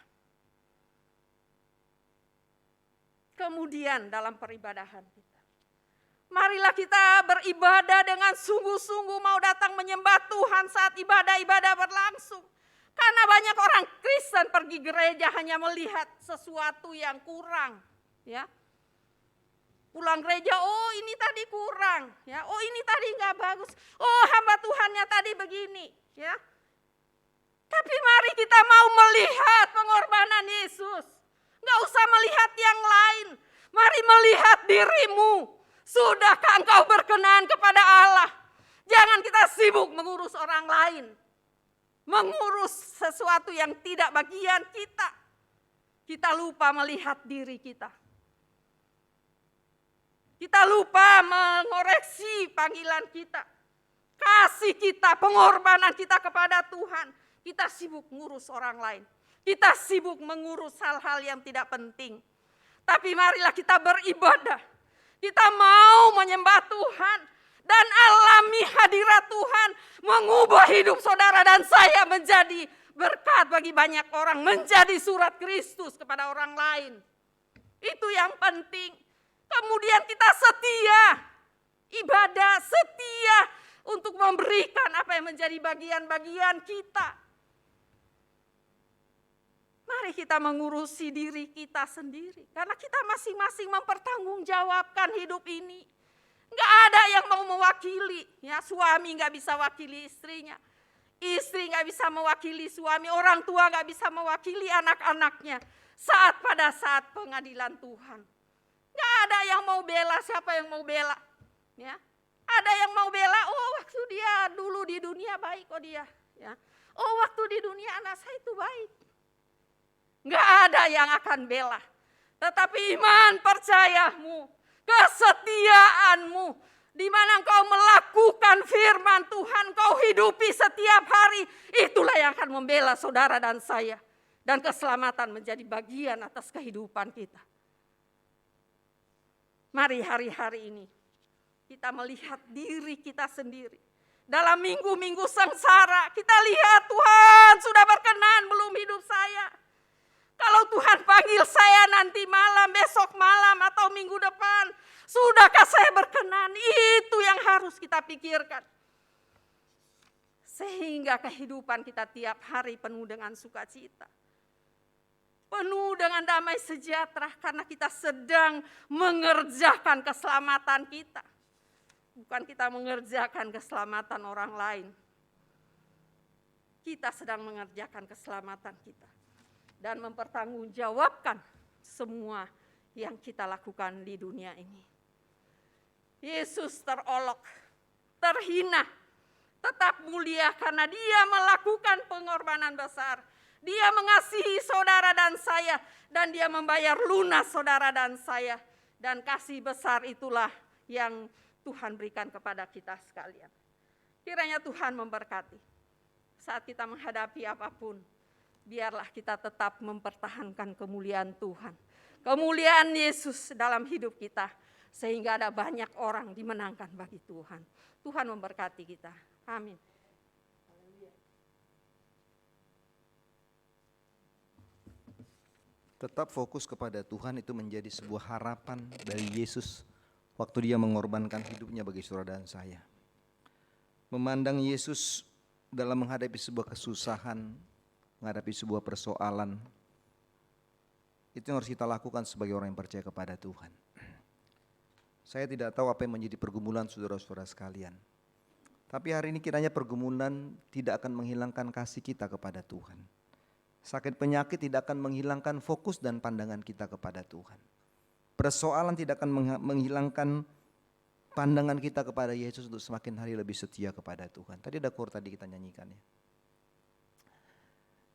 Kemudian dalam peribadahan kita, marilah kita beribadah dengan sungguh-sungguh mau datang menyembah Tuhan saat ibadah-ibadah berlangsung. Karena banyak orang Kristen pergi gereja hanya melihat sesuatu yang kurang, ya. Pulang gereja, oh ini tadi kurang, ya. Oh ini tadi nggak bagus. Oh hamba Tuhannya tadi begini, ya. Tapi mari kita mau melihat pengorbanan Yesus. Nggak usah melihat yang lain. Mari melihat dirimu. Sudahkah engkau berkenan kepada Allah? Jangan kita sibuk mengurus orang lain. Mengurus sesuatu yang tidak bagian kita. Kita lupa melihat diri kita. Kita lupa mengoreksi panggilan kita. Kasih kita, pengorbanan kita kepada Tuhan. Kita sibuk mengurus orang lain. Kita sibuk mengurus hal-hal yang tidak penting. Tapi marilah kita beribadah. Kita mau menyembah Tuhan. Dan alami hadirat Tuhan. Mengubah hidup saudara dan saya menjadi berkat bagi banyak orang. Menjadi surat Kristus kepada orang lain. Itu yang penting. Kemudian kita setia. Ibadah setia untuk memberikan apa yang menjadi bagian-bagian kita. Mari kita mengurusi diri kita sendiri. Karena kita masing-masing mempertanggungjawabkan hidup ini. Enggak ada yang mau mewakili. Ya, suami enggak bisa wakili istrinya. Istri enggak bisa mewakili suami. Orang tua enggak bisa mewakili anak-anaknya. Pada saat pengadilan Tuhan. Enggak ada yang mau bela, siapa yang mau bela? Ya. Ada yang mau bela, oh waktu dia dulu di dunia baik kok dia. Ya. Oh waktu di dunia anak saya itu baik. Enggak ada yang akan bela. Tetapi iman percayamu, kesetiaanmu, di mana engkau melakukan firman Tuhan, kau hidupi setiap hari, itulah yang akan membela saudara dan saya. Dan keselamatan menjadi bagian atas kehidupan kita. Mari hari-hari ini kita melihat diri kita sendiri. Dalam minggu-minggu sengsara kita lihat Tuhan sudah berkenan belum hidup saya. Kalau Tuhan panggil saya nanti malam, besok malam atau minggu depan, sudahkah saya berkenan? Itu yang harus kita pikirkan. Sehingga kehidupan kita tiap hari penuh dengan sukacita. Penuh dengan damai sejahtera karena kita sedang mengerjakan keselamatan kita. Bukan kita mengerjakan keselamatan orang lain. Kita sedang mengerjakan keselamatan kita. Dan mempertanggungjawabkan semua yang kita lakukan di dunia ini. Yesus terolok, terhina, tetap mulia karena dia melakukan pengorbanan besar. Dia mengasihi saudara dan saya, dan dia membayar lunas saudara dan saya. Dan kasih besar itulah yang Tuhan berikan kepada kita sekalian. Kiranya Tuhan memberkati. Saat kita menghadapi apapun, biarlah kita tetap mempertahankan kemuliaan Tuhan. Kemuliaan Yesus dalam hidup kita. Sehingga ada banyak orang dimenangkan bagi Tuhan. Tuhan memberkati kita. Amin. Tetap fokus kepada Tuhan itu menjadi sebuah harapan dari Yesus waktu dia mengorbankan hidupnya bagi saudara dan saya. Memandang Yesus dalam menghadapi sebuah kesusahan, menghadapi sebuah persoalan, itu yang harus kita lakukan sebagai orang yang percaya kepada Tuhan. Saya tidak tahu apa yang menjadi pergumulan saudara-saudara sekalian. Tapi hari ini kiranya pergumulan tidak akan menghilangkan kasih kita kepada Tuhan. Sakit penyakit tidak akan menghilangkan fokus dan pandangan kita kepada Tuhan. Persoalan tidak akan menghilangkan pandangan kita kepada Yesus untuk semakin hari lebih setia kepada Tuhan. Tadi ada chord tadi kita nyanyikan ya.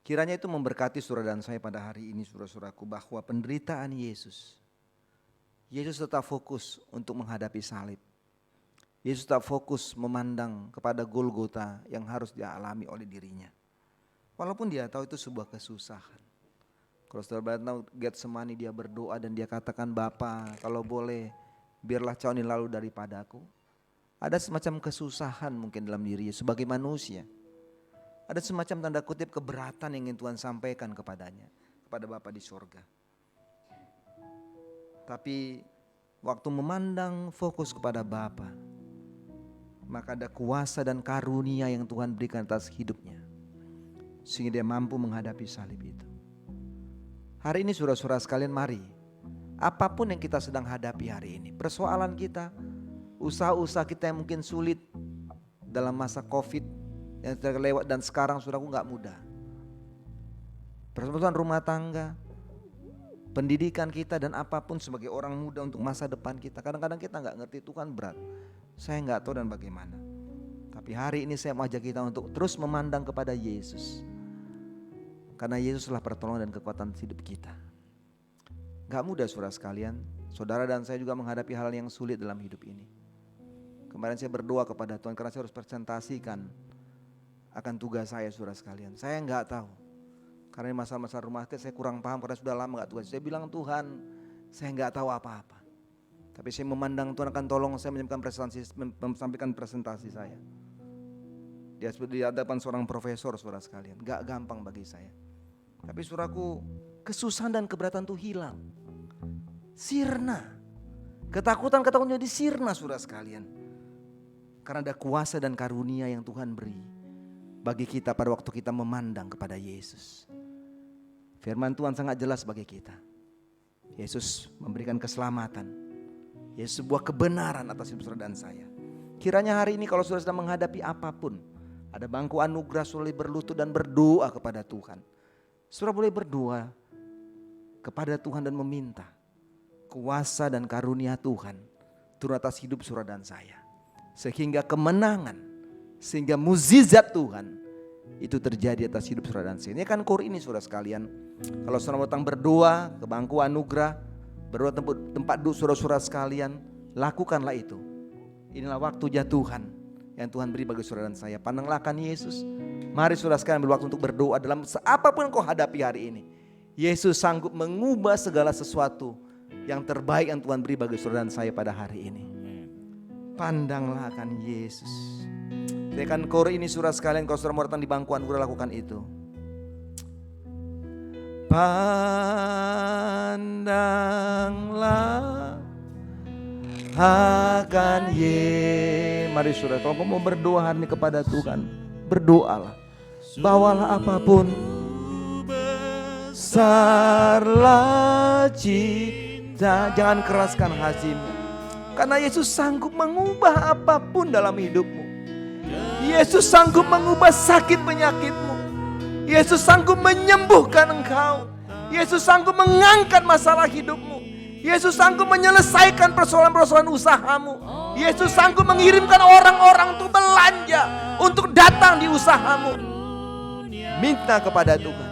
Kiranya itu memberkati saudara dan saya pada hari ini saudara-saudaraku, bahwa penderitaan Yesus tetap fokus untuk menghadapi salib. Yesus tetap fokus memandang kepada Golgota yang harus dialami oleh dirinya. Walaupun dia tahu itu sebuah kesusahan. Kalau saudara tahu Getsemani, dia berdoa dan dia katakan, Bapa kalau boleh biarlah cawan ini lalu daripadaku. Ada semacam kesusahan mungkin dalam dirinya sebagai manusia. Ada semacam tanda kutip keberatan yang ingin Tuhan sampaikan kepadanya, kepada Bapa di sorga. Tapi waktu memandang fokus kepada Bapa, maka ada kuasa dan karunia yang Tuhan berikan atas hidupnya, sehingga dia mampu menghadapi salib itu. Hari ini saudara-saudara sekalian, mari apapun yang kita sedang hadapi hari ini, persoalan kita, usaha-usaha kita yang mungkin sulit dalam masa COVID yang sudah lewat dan sekarang saudaraku gak mudah. Persoalan rumah tangga, pendidikan kita dan apapun sebagai orang muda untuk masa depan kita. Kadang-kadang kita gak ngerti, itu kan berat. Saya gak tahu dan bagaimana. Tapi hari ini saya mau ajak kita untuk terus memandang kepada Yesus. Karena Yesuslah pertolongan dan kekuatan hidup kita. Gak mudah saudara sekalian. Saudara dan saya juga menghadapi hal yang sulit dalam hidup ini. Kemarin saya berdoa kepada Tuhan karena saya harus presentasikan akan tugas saya saudara sekalian. Saya gak tahu. Karena masalah-masalah rumah tangga saya kurang paham karena sudah lama gak tugas. Saya bilang, Tuhan, saya gak tahu apa-apa. Tapi saya memandang Tuhan akan tolong saya menyampaikan presentasi saya. Dia di hadapan seorang profesor saudara sekalian. Gak gampang bagi saya. Tapi saudaraku, kesusahan dan keberatan itu hilang. Sirna. Ketakutan jadi sirna saudara sekalian. Karena ada kuasa dan karunia yang Tuhan beri bagi kita pada waktu kita memandang kepada Yesus. Firman Tuhan sangat jelas bagi kita. Yesus memberikan keselamatan. Yesus sebuah kebenaran atas hidup saudara dan saya. Kiranya hari ini kalau saudara sedang menghadapi apapun, ada bangku anugerah, saudara berlutut dan berdoa kepada Tuhan. Saudara boleh berdoa kepada Tuhan dan meminta kuasa dan karunia Tuhan turun atas hidup saudara dan saya. Sehingga kemenangan, sehingga mukjizat Tuhan itu terjadi atas hidup saudara dan saya. Ini kan core ini saudara sekalian. Kalau saudara datang berdoa ke bangku anugerah, berdoa tempat duduk saudara-saudara sekalian, lakukanlah itu. Inilah waktunya Tuhan yang Tuhan beri bagi saudara dan saya. Pandanglah akan Yesus. Mari saudara sekalian berwaktu untuk berdoa dalam apapun yang kau hadapi hari ini. Yesus sanggup mengubah segala sesuatu yang terbaik yang Tuhan beri bagi saudara dan saya pada hari ini. Pandanglah akan Yesus. Tekan core ini saudara sekalian, kalau saudara mau datang di bangku anugerah, lakukan itu. Pandanglah akan Yesus. Mari saudara, kalau kau mau berdoa hari ini kepada Tuhan, berdoalah. Bawalah apapun, besarlah cinta, jangan keraskan hatimu. Karena Yesus sanggup mengubah apapun dalam hidupmu. Yesus sanggup mengubah sakit penyakitmu. Yesus sanggup menyembuhkan engkau. Yesus sanggup mengangkat masalah hidupmu. Yesus sanggup menyelesaikan persoalan-persoalan usahamu. Yesus sanggup mengirimkan orang-orang untuk belanja, untuk datang di usahamu. Minta kepada Tuhan.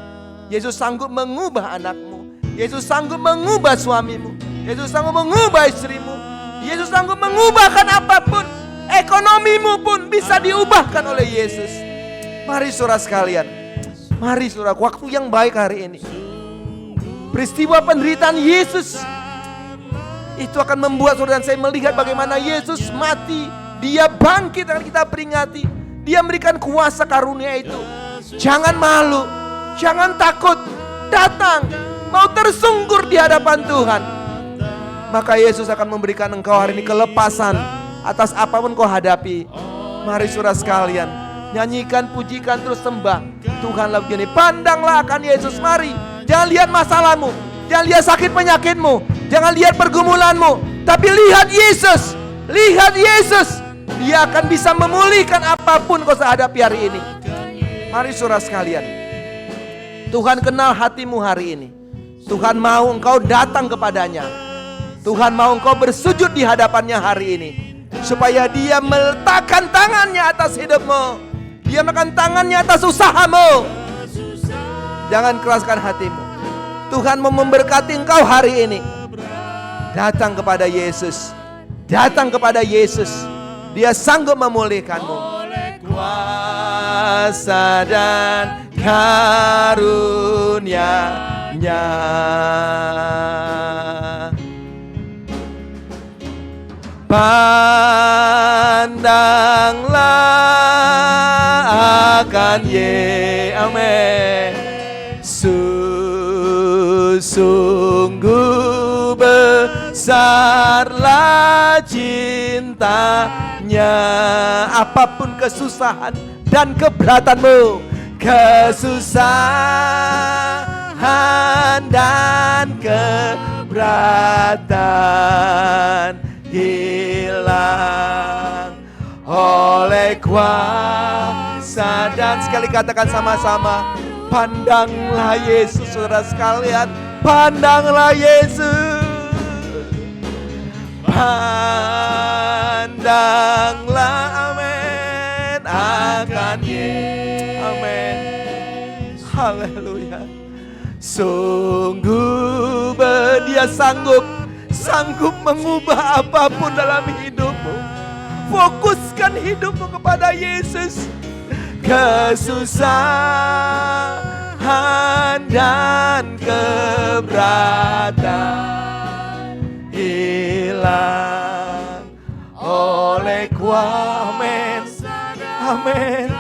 Yesus sanggup mengubah anakmu. Yesus sanggup mengubah suamimu. Yesus sanggup mengubah istrimu. Yesus sanggup mengubahkan apapun. Ekonomimu pun bisa diubahkan oleh Yesus. Mari saudara sekalian. Mari saudara, waktu yang baik hari ini. Peristiwa penderitaan Yesus itu akan membuat saudara dan saya melihat bagaimana Yesus mati. Dia bangkit dan kita peringati. Dia memberikan kuasa karunia itu. Jangan malu, jangan takut. Datang, mau tersungkur di hadapan Tuhan. Maka Yesus akan memberikan engkau hari ini kelepasan atas apapun kau hadapi. Mari saudara sekalian, nyanyikan, pujikan, terus sembah Tuhan lebih ini. Pandanglah akan Yesus, mari. Jangan lihat masalahmu, jangan lihat sakit penyakitmu, jangan lihat pergumulanmu, tapi lihat Yesus. Lihat Yesus. Dia akan bisa memulihkan apapun kau hadapi hari ini. Mari saudara sekalian, Tuhan kenal hatimu hari ini. Tuhan mau engkau datang kepadanya. Tuhan mau engkau bersujud di hadapannya hari ini, supaya dia meletakkan tangannya atas hidupmu. Dia meletakkan tangannya atas usahamu. Jangan keraskan hatimu. Tuhan mau memberkati engkau hari ini. Datang kepada Yesus. Datang kepada Yesus. Dia sanggup memulihkanmu. Kuasa dan karunia-Nya. Pandanglah akan amen. Sungguh besarlah cintanya. Apapun kesusahan dan keberatanmu, kesusahan dan keberatan hilang oleh kuasa dan, sekali katakan sama-sama, pandanglah Yesus saudara sekalian. Pandanglah Yesus. Pandanglah, amin, akan Yesus. Amin. Haleluya. Sungguh Dia sanggup mengubah apapun dalam hidupmu. Fokuskan hidupmu kepada Yesus. Kesusahan dan keberatan hilang oleh kuasa. Amin. Amin.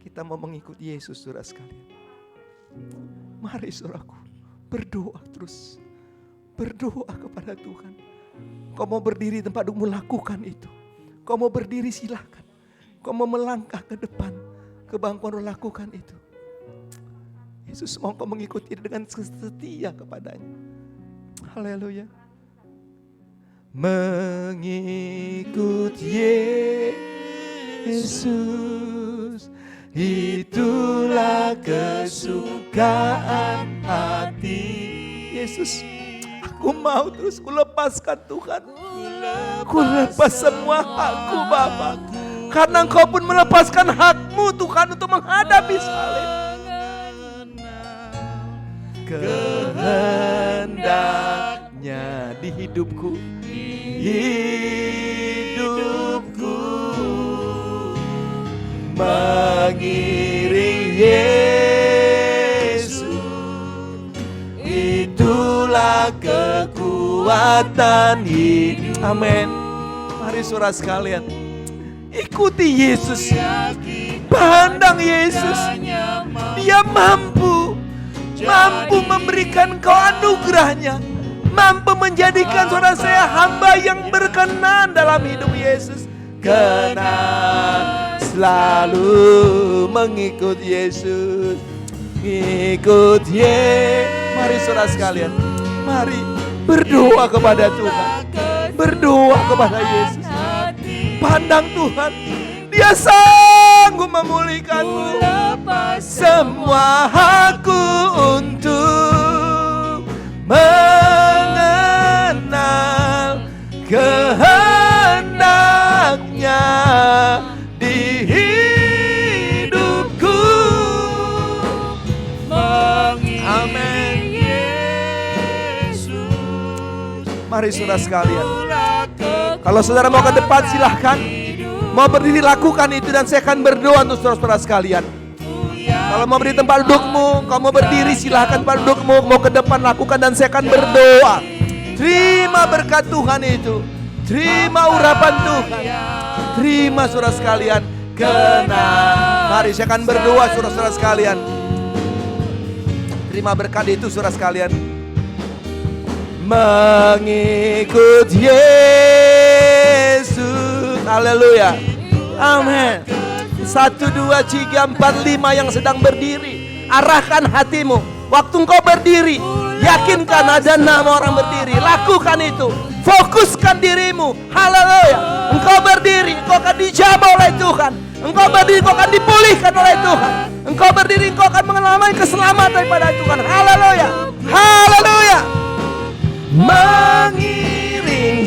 Kita mau mengikuti Yesus saudara sekalian. Mari saudaraku, berdoa terus. Berdoa kepada Tuhan. Kau mau berdiri tempat dudukmu, lakukan itu. Kau mau berdiri silakan. Kau mau melangkah ke depan, ke bangkuan, lakukan itu. Yesus mau kau mengikuti dengan setia kepadanya. Haleluya. Mengikut Yesus itulah kesukaan. kaan hati. Yesus, aku mau terus kulepaskan Tuhan. Kulepas semua hakku Bapa. Karena Engkau pun melepaskan hakmu Tuhan untuk menghadapi salib. Kehendaknya di hidupku, mengiring Yesus, itulah kekuatan hidup. Amin. Mari saudara sekalian, ikuti Yesus, pandang Yesus. Dia mampu memberikan kau anugerahnya, mampu menjadikan saudara saya hamba yang berkenan dalam hidup Yesus. Kenang selalu mengikut Yesus, ikut Yesus. Mari saudara sekalian, mari berdoa kepada Tuhan, berdoa kepada Yesus. Pandang Tuhan, Dia sanggup memulihkanmu. Semua hakku untuk mengenal kehendaknya di hidupku. Amin. Mari saudara sekalian, kalau saudara mau ke depan silahkan, mau berdiri lakukan itu dan saya akan berdoa untuk saudara-saudara sekalian. Kalau mau berdiri tempat dudukmu, kalau mau berdiri silahkan tempat dudukmu, mau ke depan lakukan dan saya akan berdoa. Terima berkat Tuhan itu, terima urapan Tuhan, terima saudara sekalian. Kenang, mari saya akan berdoa saudara-saudara sekalian. Terima berkat itu saudara sekalian. Mengikut Yesus, haleluya, amin. 1, 2, 3, 4, 5 yang sedang berdiri, arahkan hatimu. Waktu engkau berdiri, yakinkan ada 6 orang berdiri. Lakukan itu, fokuskan dirimu, haleluya. Engkau berdiri, engkau akan dijamah oleh Tuhan. Engkau berdiri, engkau akan dipulihkan oleh Tuhan. Engkau berdiri, engkau akan mengalami keselamatan daripada Tuhan. Haleluya, haleluya. Mengiring,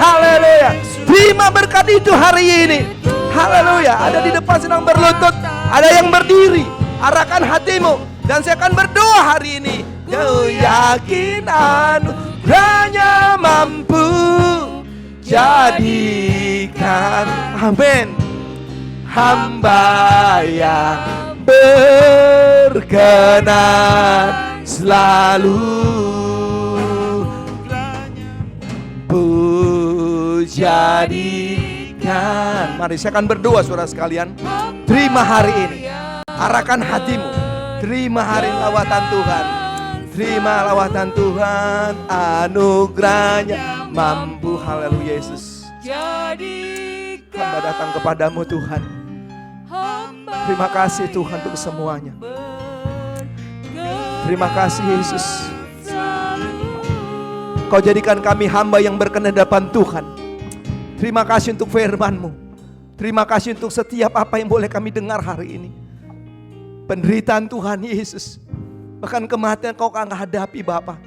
haleluya. Terima berkat itu hari ini. Haleluya. Ada di depan sedang berlutut, ada yang berdiri. Arahkan hatimu dan saya akan berdoa hari ini. Kau yakin anugerahnya mampu jadikan, amin, hamba yang berkenan selalu jadikan. Mari saya akan berdoa saudara sekalian. Terima hari ini, arahkan hatimu. Terima hari lawatan Tuhan, terima lawatan Tuhan, anugerahnya mampu. Haleluya Yesus. Hamba datang kepadamu Tuhan. Terima kasih Tuhan untuk semuanya. Terima kasih Yesus. Kau jadikan kami hamba yang berkenan di hadapan Tuhan. Terima kasih untuk firman-Mu. Terima kasih untuk setiap apa yang boleh kami dengar hari ini. Penderitaan Tuhan Yesus, bahkan kematian Kau akan hadapi Bapa.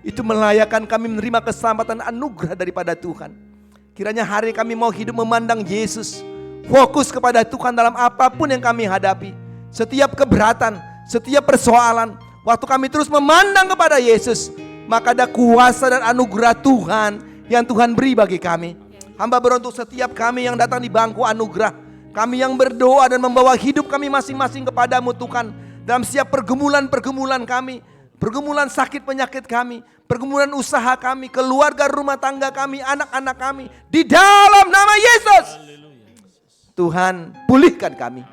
Itu melayakkan kami menerima keselamatan anugerah daripada Tuhan. Kiranya hari kami mau hidup memandang Yesus, fokus kepada Tuhan dalam apapun yang kami hadapi. Setiap keberatan, setiap persoalan, waktu kami terus memandang kepada Yesus, maka ada kuasa dan anugerah Tuhan yang Tuhan beri bagi kami. Hamba berdoa untuk setiap kami yang datang di bangku anugerah, kami yang berdoa dan membawa hidup kami masing-masing kepadamu Tuhan. Dalam setiap pergumulan-pergumulan kami, pergumulan sakit penyakit kami, pergumulan usaha kami, keluarga rumah tangga kami, anak-anak kami, di dalam nama Yesus, Tuhan pulihkan kami.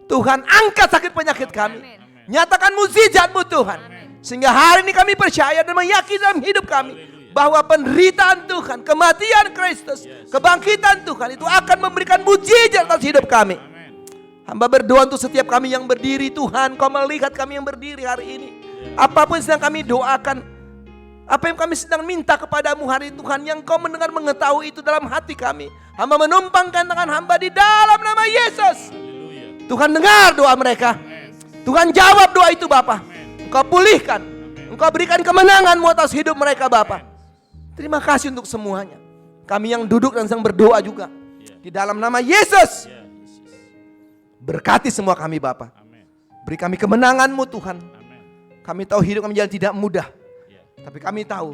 Tuhan angkat sakit penyakit kami. Nyatakan mukjizat-Mu Tuhan. Sehingga hari ini kami percaya dan meyakini dalam hidup kami bahwa penderitaan Tuhan, kematian Kristus, kebangkitan Tuhan itu akan memberikan mukjizat atas hidup kami. Hamba berdoa untuk setiap kami yang berdiri Tuhan, Kau melihat kami yang berdiri hari ini. Apapun yang sedang kami doakan, apa yang kami sedang minta kepadamu hari Tuhan, yang Kau mendengar mengetahui itu dalam hati kami. Hamba menumpangkan tangan hamba di dalam nama Yesus. Tuhan dengar doa mereka. Tuhan jawab doa itu Bapa. Engkau pulihkan, Engkau berikan kemenangan-Mu atas hidup mereka Bapa. Terima kasih untuk semuanya. Kami yang duduk dan sedang berdoa juga. Di dalam nama Yesus. Berkati semua kami Bapa. Beri kami kemenangan-Mu Tuhan. Kami tahu hidup kami jalan tidak mudah. Tapi kami tahu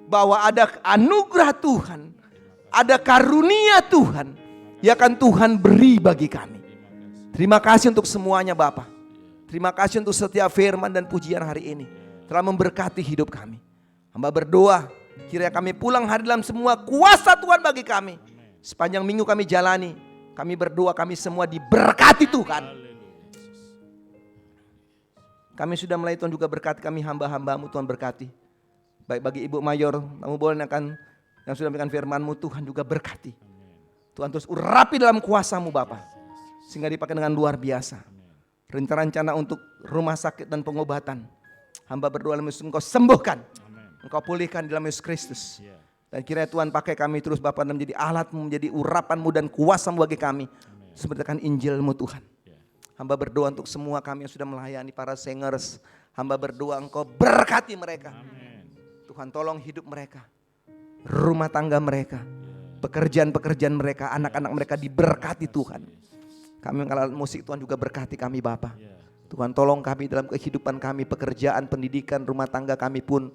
bahwa ada anugerah Tuhan. Ada karunia Tuhan yang akan Tuhan beri bagi kami. Terima kasih untuk semuanya Bapa. Terima kasih untuk setiap firman dan pujian hari ini. Telah memberkati hidup kami. Hamba berdoa, kiranya kami pulang hari dalam semua kuasa Tuhan bagi kami. Sepanjang minggu kami jalani, kami berdoa kami semua diberkati Tuhan. Kami sudah mulai Tuhan juga berkati kami hamba-hambamu Tuhan berkati. Baik bagi Ibu Mayor, kamu boleh akan yang sudah memberikan firman-Mu Tuhan juga berkati. Tuhan terus urapi dalam kuasa-Mu Bapa. Sehingga dipakai dengan luar biasa. Rencana-rencana untuk rumah sakit dan pengobatan. Hamba berdoa dalam Yesus Engkau sembuhkan. Engkau pulihkan dalam Yesus Kristus. Dan kiranya Tuhan pakai kami terus Bapa dan menjadi alat-Mu, menjadi urapan-Mu dan kuasa-Mu bagi kami. Seperti Injil-Mu Tuhan. Hamba berdoa untuk semua kami yang sudah melayani para singers. Hamba berdoa Engkau berkati mereka. Tuhan tolong hidup mereka. Rumah tangga mereka. Pekerjaan-pekerjaan mereka. Anak-anak mereka diberkati Tuhan. Kami mengalah musik Tuhan juga berkati kami Bapa. Tuhan tolong kami dalam kehidupan kami. Pekerjaan, pendidikan, rumah tangga kami pun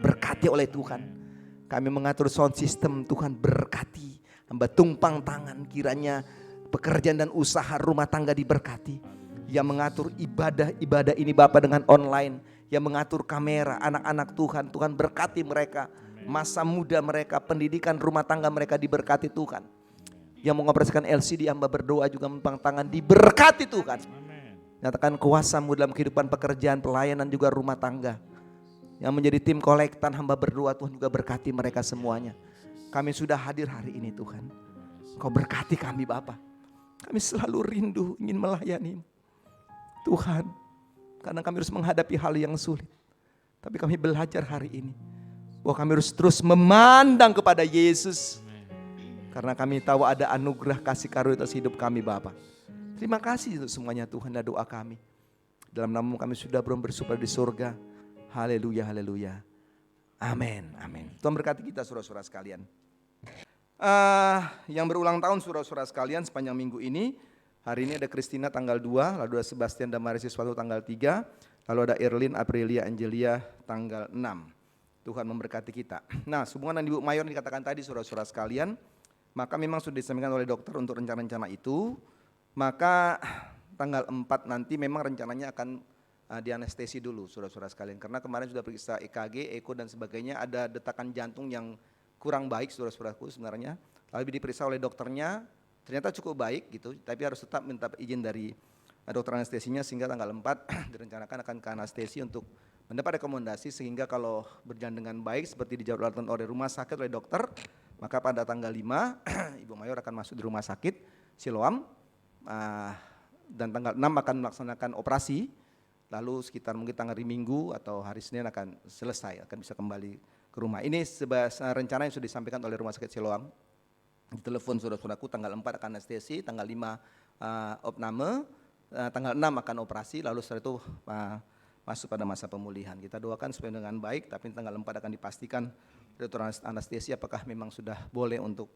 berkati oleh Tuhan. Kami mengatur sound system Tuhan berkati. Hamba tumpang tangan kiranya pekerjaan dan usaha rumah tangga diberkati. Yang mengatur ibadah ini Bapa dengan online. Yang mengatur kamera anak-anak Tuhan. Tuhan berkati mereka. Masa muda mereka, pendidikan rumah tangga mereka diberkati Tuhan. Yang mengoperasikan LCD hamba berdoa juga menumpang tangan diberkati Tuhan. Nyatakan kuasa-Mu dalam kehidupan pekerjaan, pelayanan juga rumah tangga. Yang menjadi tim kolektan hamba berdoa Tuhan juga berkati mereka semuanya. Kami sudah hadir hari ini Tuhan. Kau berkati kami Bapa. Kami selalu rindu ingin melayani-Mu. Tuhan, karena kami harus menghadapi hal yang sulit. Tapi kami belajar hari ini bahwa kami harus terus memandang kepada Yesus. Karena kami tahu ada anugerah kasih karunia atas hidup kami Bapa. Terima kasih untuk semuanya Tuhan dan doa kami. Dalam nama kami sudah bersumpah di surga. Haleluya, haleluya. Amin, amin. Tuhan berkati kita saudara-saudara sekalian. Yang berulang tahun saudara-saudara sekalian sepanjang minggu ini. Hari ini ada Christina tanggal 2, lalu ada Sebastian Damaris Siswanto tanggal 3, lalu ada Erlin Aprilia Angelia tanggal 6. Tuhan memberkati kita. Nah, hubungan dengan Ibu Mayor dikatakan tadi saudara-saudara sekalian. Maka memang sudah disampaikan oleh dokter untuk rencana-rencana itu. Maka tanggal 4 nanti memang rencananya akan dianestesi dulu saudara-saudara sekalian. Karena kemarin sudah periksa EKG, eko dan sebagainya, ada detakan jantung yang kurang baik saudara-saudaraku sebenarnya. Lalu diperiksa oleh dokternya, ternyata cukup baik gitu. Tapi harus tetap minta izin dari dokter anestesinya sehingga tanggal 4 direncanakan akan ke anestesi untuk mendapat rekomendasi. Sehingga kalau berjalan dengan baik seperti dijadwalkan oleh rumah sakit oleh dokter, maka pada tanggal 5 Ibu Mayor akan masuk di rumah sakit Siloam dan tanggal 6 akan melaksanakan operasi. Lalu sekitar mungkin tanggal hari Minggu atau hari Senin akan selesai, akan bisa kembali ke rumah. Ini rencana yang sudah disampaikan oleh rumah sakit Siloam. Di telepon saudara-saudaraku tanggal 4 akan anestesi, tanggal 5 opname, tanggal 6 akan operasi, lalu setelah itu masuk pada masa pemulihan. Kita doakan supaya dengan baik, tapi tanggal 4 akan dipastikan dokter anestesi apakah memang sudah boleh untuk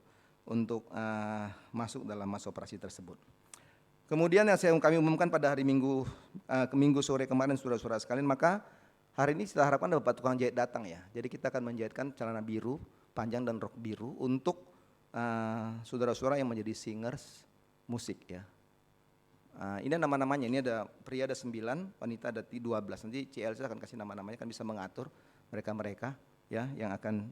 masuk dalam masa operasi tersebut. Kemudian yang kami umumkan pada hari Minggu sore kemarin saudara-saudara sekalian, maka hari ini kita harapkan ada Bapak tukang jahit datang ya. Jadi kita akan menjahitkan celana biru panjang dan rok biru untuk saudara-saudara yang menjadi singers musik ya. Ini nama-namanya, ini ada pria ada 9, wanita ada 12. Nanti CLC akan kasih nama-namanya, kan bisa mengatur mereka-mereka ya yang akan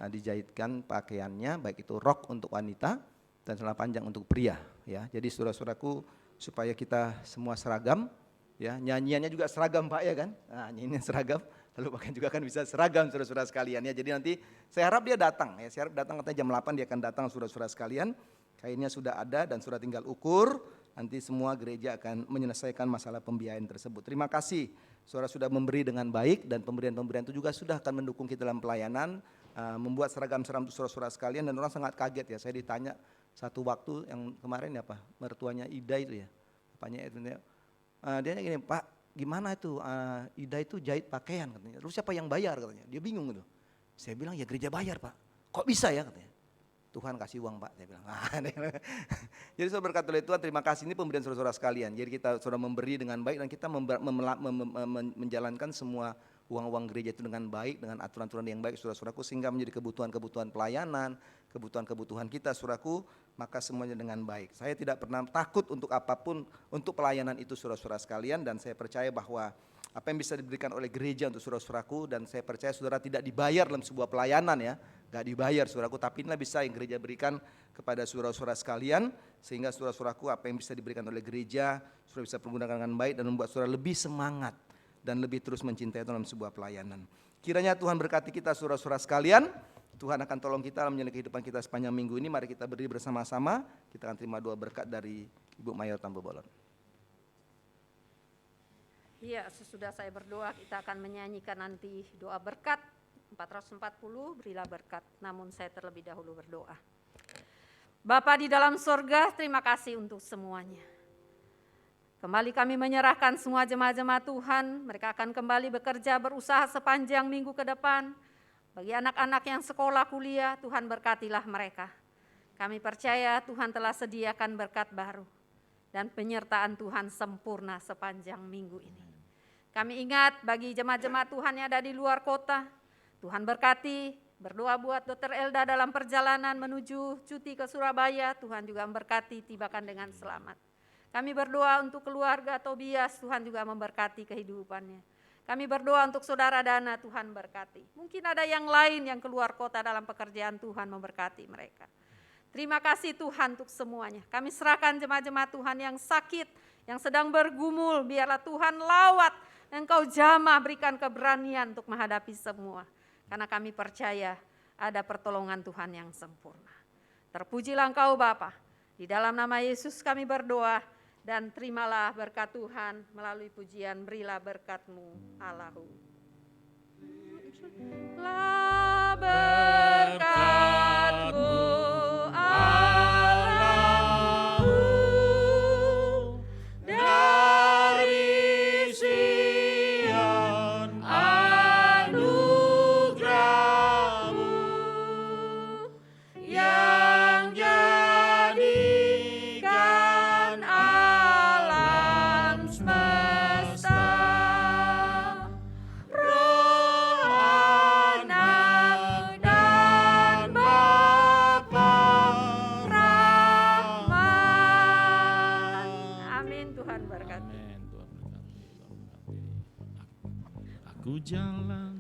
dijahitkan pakaiannya, baik itu rok untuk wanita dan celana panjang untuk pria ya. Jadi saudara-saudaraku supaya kita semua seragam ya, nyanyiannya juga seragam Pak ya kan. Nah, nyanyiannya seragam, lalu pakaian juga kan bisa seragam saudara-saudara sekalian ya. Jadi nanti saya harap dia datang ya, saya harap datang katanya jam 8 dia akan datang saudara-saudara sekalian. Kainnya sudah ada dan sudah tinggal ukur. Nanti semua gereja akan menyelesaikan masalah pembiayaan tersebut. Terima kasih, saudara sudah memberi dengan baik dan pemberian-pemberian itu juga sudah akan mendukung kita dalam pelayanan, membuat seragam-seragam untuk saudara-saudara sekalian dan orang sangat kaget ya. Saya ditanya satu waktu yang kemarin ya Pak, mertuanya Ida itu ya, bapaknya itu ya, Dia gini, Pak gimana itu, Ida itu jahit pakaian katanya. Terus siapa yang bayar katanya, dia bingung gitu. Saya bilang ya gereja bayar Pak, kok bisa ya katanya. Tuhan kasih uang Pak, saya bilang. Jadi saudara berkat oleh Tuhan, terima kasih, ini pemberian saudara-saudara sekalian. Jadi kita sudah memberi dengan baik dan kita menjalankan semua uang-uang gereja itu dengan baik, dengan aturan-aturan yang baik saudara-saudaraku, sehingga menjadi kebutuhan-kebutuhan pelayanan, kebutuhan-kebutuhan kita saudaraku, maka semuanya dengan baik. Saya tidak pernah takut untuk apapun untuk pelayanan itu saudara-saudara sekalian, dan saya percaya bahwa apa yang bisa diberikan oleh gereja untuk saudara-saudaraku, dan saya percaya saudara tidak dibayar dalam sebuah pelayanan ya, gak dibayar saudaraku, tapi inilah bisa yang gereja berikan kepada saudara-saudara sekalian, sehingga saudara-saudaraku apa yang bisa diberikan oleh gereja, saudara bisa menggunakan dengan baik dan membuat saudara lebih semangat dan lebih terus mencintai dalam sebuah pelayanan. Kiranya Tuhan berkati kita saudara-saudara sekalian, Tuhan akan tolong kita dalam menjalani kehidupan kita sepanjang minggu ini. Mari kita berdiri bersama-sama, kita akan terima doa berkat dari Ibu Mayor Tambo Bolon. Ya, sesudah saya berdoa kita akan menyanyikan nanti doa berkat 440, berilah berkat. Namun saya terlebih dahulu berdoa. Bapa di dalam sorga, terima kasih untuk semuanya. Kembali kami menyerahkan semua jemaat-jemaat Tuhan, mereka akan kembali bekerja berusaha sepanjang minggu ke depan. Bagi anak-anak yang sekolah kuliah, Tuhan berkatilah mereka. Kami percaya Tuhan telah sediakan berkat baru dan penyertaan Tuhan sempurna sepanjang minggu ini. Kami ingat bagi jemaat-jemaat Tuhan yang ada di luar kota, Tuhan berkati, berdoa buat Dr. Elda dalam perjalanan menuju cuti ke Surabaya, Tuhan juga memberkati, tibakan dengan selamat. Kami berdoa untuk keluarga Tobias, Tuhan juga memberkati kehidupannya. Kami berdoa untuk saudara Dana, Tuhan berkati. Mungkin ada yang lain yang keluar kota dalam pekerjaan, Tuhan memberkati mereka. Terima kasih Tuhan untuk semuanya. Kami serahkan jemaat-jemaat Tuhan yang sakit, yang sedang bergumul, biarlah Tuhan lawat, Engkau jamah, berikan keberanian untuk menghadapi semua. Karena kami percaya ada pertolongan Tuhan yang sempurna. Terpujilah Engkau Bapa. Di dalam nama Yesus kami berdoa dan terimalah berkat Tuhan melalui pujian berilah berkat-Mu Allahu. La berkat-Mu Allahu dari Sion anugerah-Mu yang jadikan alam semesta. Roh Anak dan Bapa Rahman. Amin. Tuhan berkati. Amin. Tuhan berkati. Aku jalan